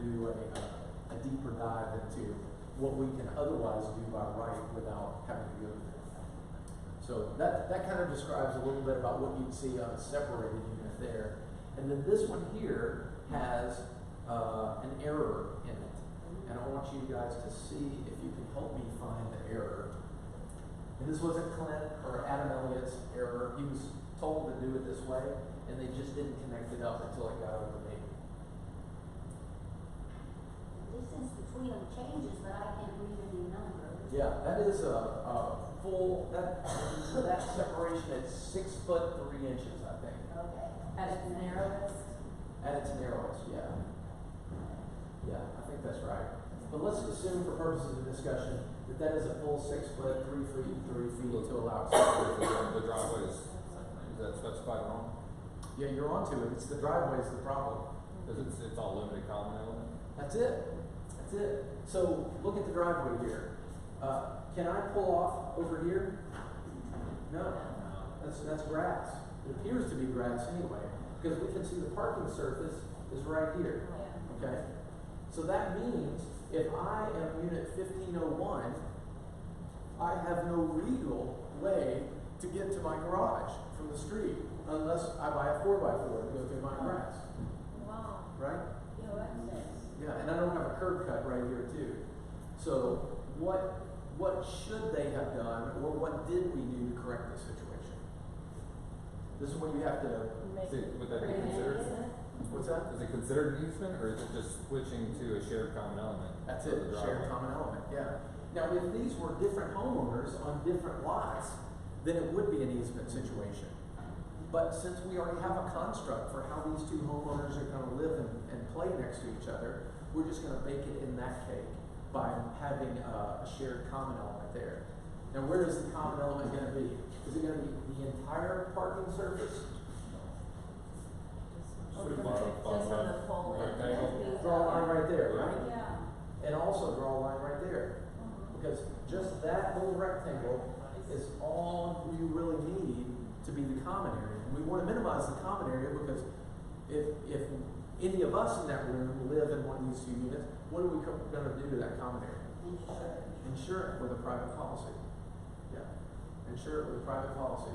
Speaker 4: do a deeper dive into what we can otherwise do by right without having to go there. So that kind of describes a little bit about what you'd see on a separated unit there. And then this one here has an error in it. And I want you guys to see if you can help me find the error. And this wasn't Clint or Adam Elliott's error. He was told to do it this way, and they just didn't connect it up until it got over me.
Speaker 8: Distance between them changes, but I can't read any number.
Speaker 4: Yeah, that is a full, that separation is 6 foot 3 inches, I think.
Speaker 8: Okay.
Speaker 9: At its narrowest?
Speaker 4: At its narrowest, yeah. Yeah, I think that's right. But let's assume for purposes of discussion that is a full 6 foot, 3 feet, 3 feet to allow
Speaker 11: The
Speaker 4: accessibility.
Speaker 11: driveway is that specified wrong?
Speaker 4: Yeah, you're onto it. It's the driveway is the problem.
Speaker 11: Cause it's all limited common element?
Speaker 4: That's it. That's it. So look at the driveway here. Can I pull off over here? No. That's grass. It appears to be grass anyway, because we can see the parking surface is right here. Okay? So that means if I am unit 1501, I have no legal way to get to my garage from the street unless I buy a 4x4 to go through my grass.
Speaker 8: Wow.
Speaker 4: Right?
Speaker 8: Yeah, that's it.
Speaker 4: Yeah, and I don't have a curb cut right here too. So what should they have done, or what did we do to correct this situation? This is when you have to.
Speaker 11: Would that be considered?
Speaker 4: What's that?
Speaker 11: Is it considered an easement, or is it just switching to a shared common element?
Speaker 4: That's
Speaker 11: for
Speaker 4: it.
Speaker 11: the
Speaker 4: Shared
Speaker 11: driveway?
Speaker 4: common element. Yeah. Now, if these were different homeowners on different lots, then it would be an easement situation. But since we already have a construct for how these two homeowners are going to live and play next to each other, we're just going to bake it in that cake by having a shared common element there. Now, where is the common element going to be? Is it going to be the entire parking surface?
Speaker 11: Pretty
Speaker 9: Just
Speaker 11: far,
Speaker 9: on the pole.
Speaker 11: rectangle.
Speaker 4: Draw a line right there, right?
Speaker 8: Yeah.
Speaker 4: And also draw a line right there. Because just that little rectangle is all you really need to be the common area. And we want to minimize the common area because if any of us in that room live in one of these two units, what are we going to do to that common area? Insure it with a private policy. Yeah. Insure it with a private policy.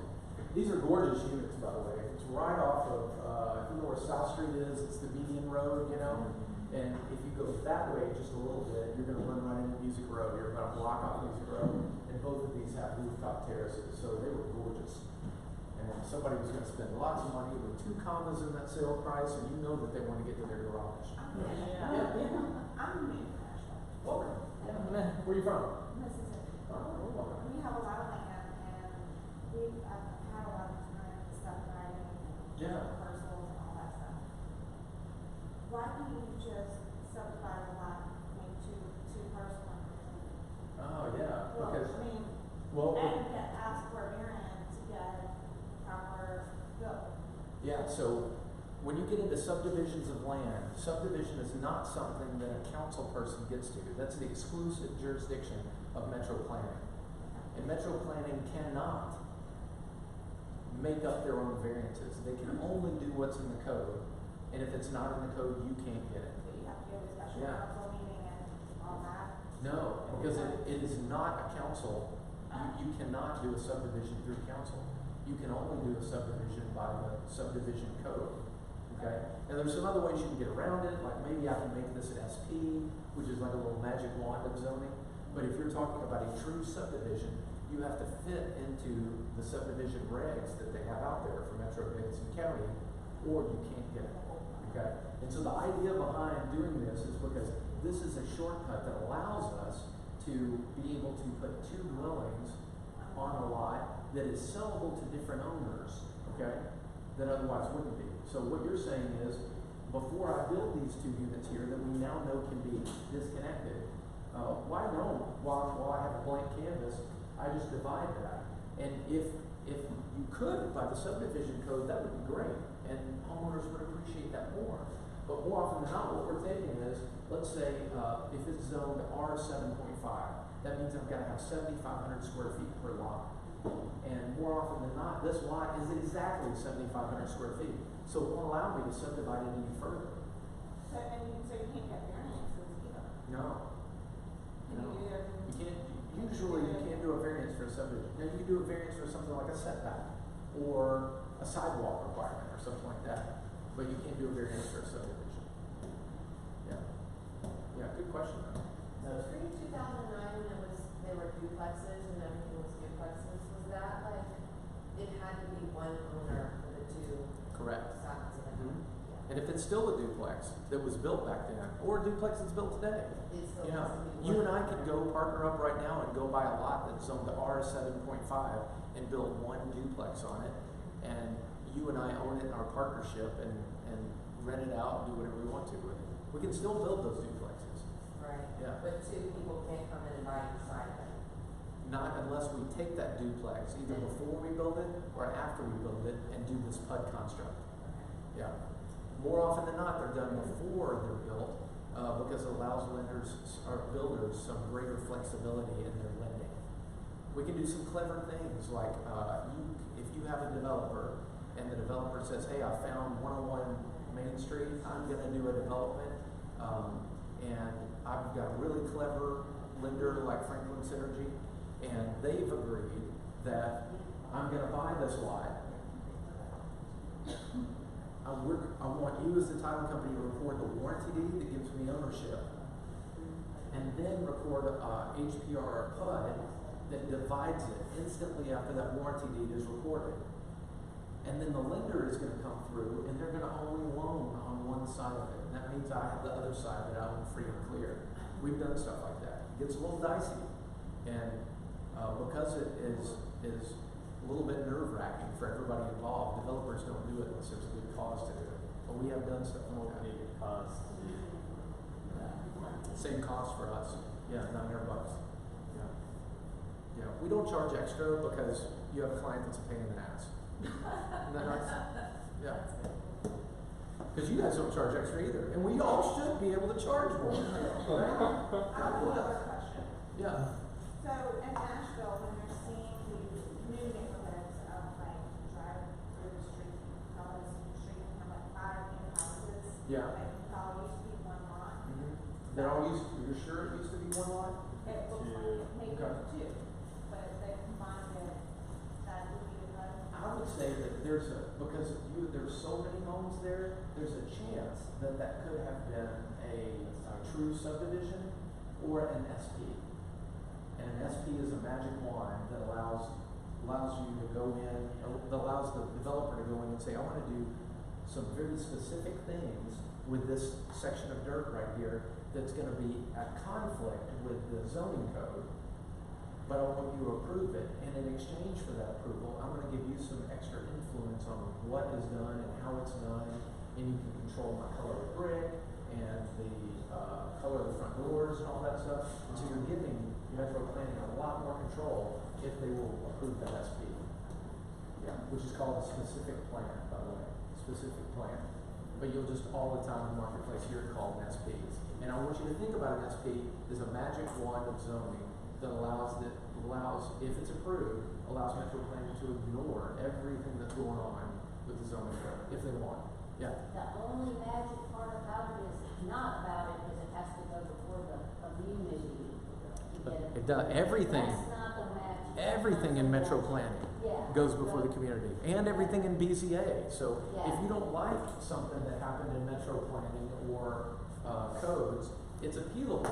Speaker 4: These are gorgeous units, by the way. It's right off of, if you know where South Street is, it's the median road, you know? And if you go that way just a little bit, you're going to run right into Music Road. You're about a block off Music Road. And both of these have rooftop terraces, so they were gorgeous. And somebody was going to spend lots of money with 2 commas in that sale price, and you know that they want to get to their garage.
Speaker 1: Yeah. I'm in Nashville.
Speaker 4: Welcome. Where are you from?
Speaker 1: Mississippi.
Speaker 4: Oh, welcome.
Speaker 1: We have a lot of land, and I've had a lot of time subdividing and
Speaker 4: Yeah.
Speaker 1: parcels and all that stuff. Why can't you just subdivide a lot into 2 parcel owners?
Speaker 4: Oh, yeah.
Speaker 1: Well,
Speaker 4: Because,
Speaker 1: I mean,
Speaker 4: well,
Speaker 1: and you get asked for a variance to get proper bill.
Speaker 4: yeah, so when you get into subdivisions of land, subdivision is not something that a council person gets to. That's the exclusive jurisdiction of metro planning. And metro planning cannot make up their own variances. They can only do what's in the code. And if it's not in the code, you can't get it.
Speaker 1: So you have to go to a special
Speaker 4: Yeah.
Speaker 1: council meeting and all that.
Speaker 4: No, because it is not a council. You cannot do a subdivision through council. You can only do a subdivision by the subdivision code. Okay? And there's some other ways you can get around it, like maybe I can make this an SP, which is like a little magic wand of zoning. But if you're talking about a true subdivision, you have to fit into the subdivision regs that they have out there for Metro Davidson County, or you can't get it. Okay? And so the idea behind doing this is because this is a shortcut that allows us to be able to put 2 dwellings on a lot that is sellable to different owners, okay, that otherwise wouldn't be. So what you're saying is, before I build these 2 units here that we now know can be disconnected, why don't, while I have a blank canvas, I just divide that. And if you could, by the subdivision code, that would be great, and homeowners would appreciate that more. But more often than not, what we're thinking is, let's say, if it's zoned R7.5, that means I've got to have 7,500 square feet per lot. And more often than not, this lot is exactly 7,500 square feet. So it won't allow me to subdivide it any further.
Speaker 1: So you can't get variances either.
Speaker 4: No.
Speaker 1: Can you do that?
Speaker 4: You can't, usually you can't do a variance for a subdivision. Now, you can do a variance for something like a setback, or a sidewalk requirement, or something like that. But you can't do a variance for a subdivision. Yeah. Yeah, good question though.
Speaker 10: So pre-2009, when they were duplexes and everything was duplexes, was that like, it had to be one owner for the 2
Speaker 4: Correct.
Speaker 10: sides of it?
Speaker 4: Mhm. And if it's still a duplex that was built back then, or a duplex that's built today,
Speaker 10: It still
Speaker 4: you know,
Speaker 10: has to be
Speaker 4: you
Speaker 10: one
Speaker 4: and I
Speaker 10: owner.
Speaker 4: could go partner up right now and go buy a lot that's zoned to R7.5 and build 1 duplex on it, and you and I own it in our partnership and rent it out and do whatever we want to with it. We can still build those duplexes.
Speaker 10: Right. right?
Speaker 4: Yeah.
Speaker 10: But two people can't come in and buy each side of it.
Speaker 4: Not unless we take that duplex, either before we build it or after we build it, and do this PUD construct. Yeah. More often than not, they're done before they're built, because it allows lenders or builders some greater flexibility in their lending. We can do some clever things like, if you have a developer and the developer says, hey, I found 101 Main Street, I'm gonna do a development, and I've got a really clever lender like Franklin Synergy, and they've agreed that I'm gonna buy this lot. I want you as the title company to record the warranty deed that gives me ownership, and then record a HPR or PUD that divides it instantly after that warranty deed is recorded. And then the lender is gonna come through and they're gonna only loan on one side of it. And that means I have the other side that I own free and clear. We've done stuff like that. It gets a little dicey. And because it is a little bit nerve-wracking for everybody involved, developers don't do it unless there's a good cause to do it. But we have done stuff
Speaker 6: What
Speaker 4: like
Speaker 6: would be
Speaker 4: that.
Speaker 6: the cost to do that?
Speaker 4: Same cost for us. Yeah, $900. Yeah. Yeah. We don't charge extra because you have a client that's a pain in the ass. Isn't that nice? Yeah. Because you guys don't charge extra either. And we all should be able to charge more.
Speaker 1: I have another question.
Speaker 4: Yeah.
Speaker 12: So in Nashville, when you're seeing these new neighborhoods of like drive through the street, Condos in the street, and have like 5 new houses.
Speaker 4: Yeah.
Speaker 12: Like it all used to be one lot.
Speaker 4: They're all you're sure it used to be one lot?
Speaker 12: It looks like it maybe
Speaker 4: Okay.
Speaker 12: 2, but if they combined it, that would be the HUD.
Speaker 4: I would say that there's there's so many homes there, there's a chance that that could have been a true subdivision or an SP. And an SP is a magic wand that allows you to go in, that allows the developer to go in and say, I want to do some very specific things with this section of dirt right here that's going to be at conflict with the zoning code, but I want you to approve it. And in exchange for that approval, I'm going to give you some extra influence on what is done and how it's done, and you can control my color of brick and the color of the front doors and all that stuff. And so you're giving Metro Planning a lot more control if they will approve that SP. Yeah, which is called a specific plan, by the way, specific plan. But you'll just all the time in the marketplace hear it called an SP. And I want you to think about an SP as a magic wand of zoning that allows, if it's approved, allows Metro Planning to ignore everything that's going on with the zoning code, if they want. Yeah.
Speaker 13: The only magic part about it is not about it, is it has to go before the community to get it.
Speaker 4: It does. Everything.
Speaker 13: That's not the magic.
Speaker 4: Everything in Metro Planning
Speaker 13: Yeah.
Speaker 4: goes before the community, and everything in BZA. So if
Speaker 13: Yeah.
Speaker 4: you don't like something that happened in Metro Planning or codes, it's appealable,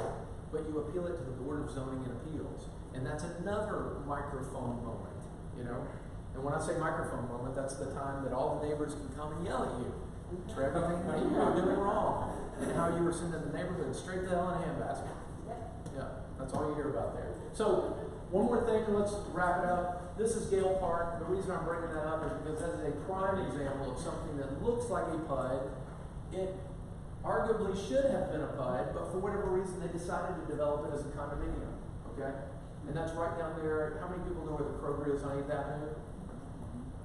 Speaker 4: but you appeal it to the Board of Zoning and Appeals, and that's another microphone moment, you know. And when I say microphone moment, that's the time that all the neighbors can come and yell at you for everything that you were doing wrong and how you were sending the neighborhood straight to hell in a handbasket. Yeah, that's all you hear about there. So, one more thing, and let's wrap it up. This is Gale Park. The reason I'm bringing that up is because that is a prime example of something that looks like a PUD. It arguably should have been a PUD, but for whatever reason they decided to develop it as a condominium. Okay? And that's right down there. How many people know where the Kroger is on 8th Avenue?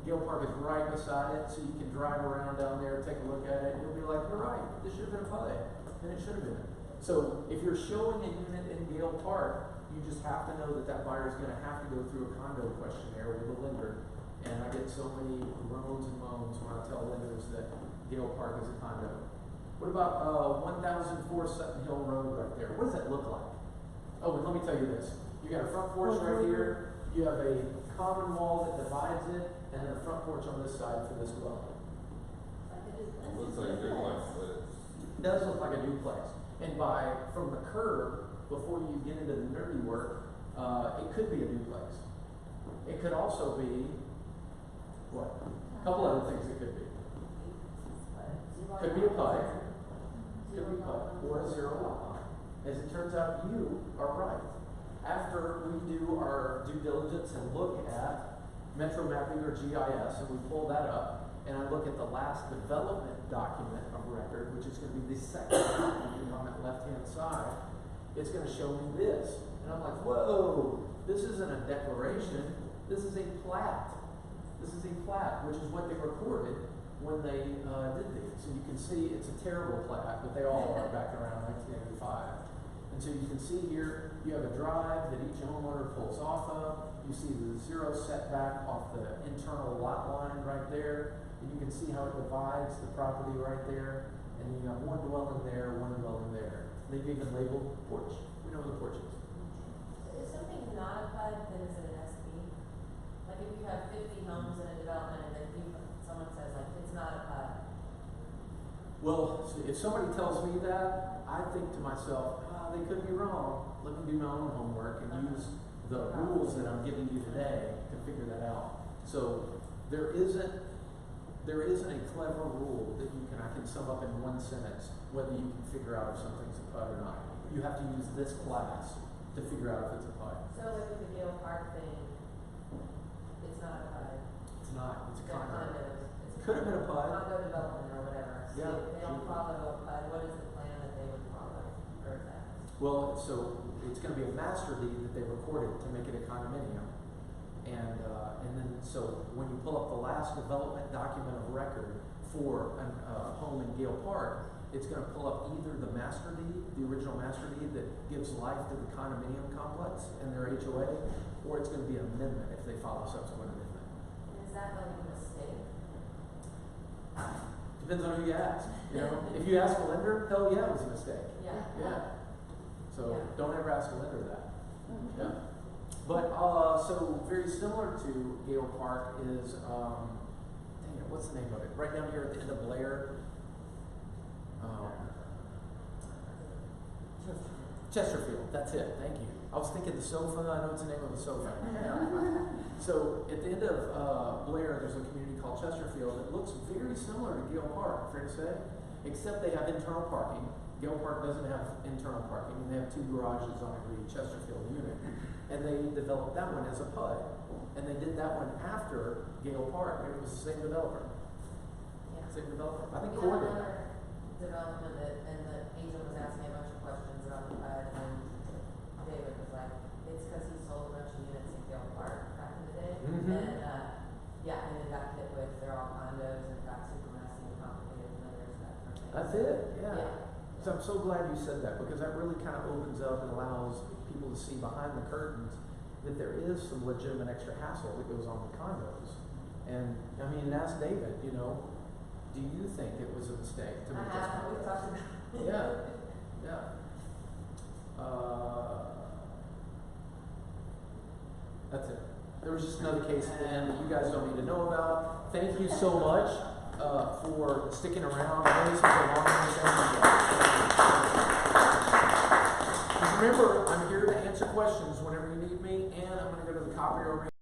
Speaker 4: Gale Park is right beside it, so you can drive around down there, take a look at it, and you'll be like, you're right, this should have been a PUD, and it should have been. So if you're showing a unit in Gale Park, you just have to know that that buyer is going to have to go through a condo questionnaire with a lender. And I get so many groans and moans when I tell lenders that Gale Park is a condo. What about 1004 Sutton Hill Road right there? What does that look like? Oh, and let me tell you this. You got a front porch right here. You have a common wall that divides it, and then a front porch on this side for this dwelling.
Speaker 11: It looks like a duplex, but it's.
Speaker 4: It does look like a duplex. And from the curb, before you get into the nerdy work, it could be a duplex. It could also be, what? A couple other things it could be. Could be a PUD. Could be PUD, or a zero lot line. As it turns out, you are right. After we do our due diligence and look at Metro Mapping or GIS, and we pull that up, and I look at the last development document of record, which is going to be the second document on that left-hand side, it's gonna show me this. And I'm like, whoa, this isn't a declaration, this is a plat. This is a plat, which is what they recorded when they did these. So you can see it's a terrible plat, but they all are back around 1985. And so you can see here, you have a drive that each homeowner pulls off of. You see the 0 setback off the internal lot line right there. And you can see how it divides the property right there. And you have one dwelling there, one dwelling there. They've even labeled porch. We know what the porch is.
Speaker 10: If something's not a PUD, then is it an SB? Like if you have 50 homes in a development and then someone says like, it's not a PUD.
Speaker 4: Well, if somebody tells me that, I think to myself, they could be wrong. Let me do my own homework and use the rules that I'm giving you today to figure that out. So there isn't a clever rule that I can sum up in one sentence whether you can figure out if something's a PUD or not. You have to use this class to figure out if it's a PUD.
Speaker 10: So like with the Gale Park thing, it's not a PUD.
Speaker 4: It's not. It's a
Speaker 10: They're
Speaker 4: condo.
Speaker 10: condos. It's
Speaker 4: Could have been a PUD.
Speaker 10: condo development or whatever. So
Speaker 4: Yeah.
Speaker 10: if they don't follow a PUD, what is the plan that they would follow? Or is that?
Speaker 4: Well, so it's going to be a master deed that they recorded to make it a condominium. And then, so when you pull up the last development document of record for a home in Gale Park, it's going to pull up either the master deed, the original master deed that gives life to the condominium complex and their HOA, or it's going to be an amendment if they file a subsequent amendment.
Speaker 10: And is that like a mistake?
Speaker 4: Depends on who you ask. You know, if you ask a lender, hell yeah, it was a mistake.
Speaker 10: Yeah.
Speaker 4: Yeah. So
Speaker 10: Yeah.
Speaker 4: don't ever ask a lender that. Yeah. But so very similar to Gale Park is dang it, what's the name of it? Right down here at the end of Blair. Chesterfield, that's it, thank you. I was thinking the sofa, I know it's the name of the sofa. So at the end of Blair, there's a community called Chesterfield that looks very similar to Gale Park, fair to say, except they have internal parking. Gale Park doesn't have internal parking, and they have 2 garages on every Chesterfield unit. And they developed that one as a PUD. And they did that one after Gale Park, and it was the same developer.
Speaker 10: Yeah.
Speaker 4: Same developer. I think
Speaker 10: We
Speaker 4: Core
Speaker 10: had
Speaker 4: did that.
Speaker 10: another development that, and the agent was asking a bunch of questions about the PUD, and David was like, it's because he sold a bunch of units in Gale Park back in the day.
Speaker 4: Mhm.
Speaker 10: And, yeah, and it got hit with, they're all condos, and it got super messy and complicated, and then there's that kind of thing.
Speaker 4: That's it, yeah.
Speaker 10: Yeah.
Speaker 4: So I'm so glad you said that, because that really kind of opens up and allows people to see behind the curtains that there is some legitimate extra hassle that goes on with condos. And I mean, ask David, you know, do you think it was a mistake to make this
Speaker 10: We've
Speaker 4: condos?
Speaker 10: talked about it.
Speaker 4: Yeah, yeah. That's it. There was just another case at the end that you guys don't need to know about. Thank you so much for sticking around. I know this is a long Remember, I'm here to answer questions whenever you need me, and I'm going to go to the copier over here.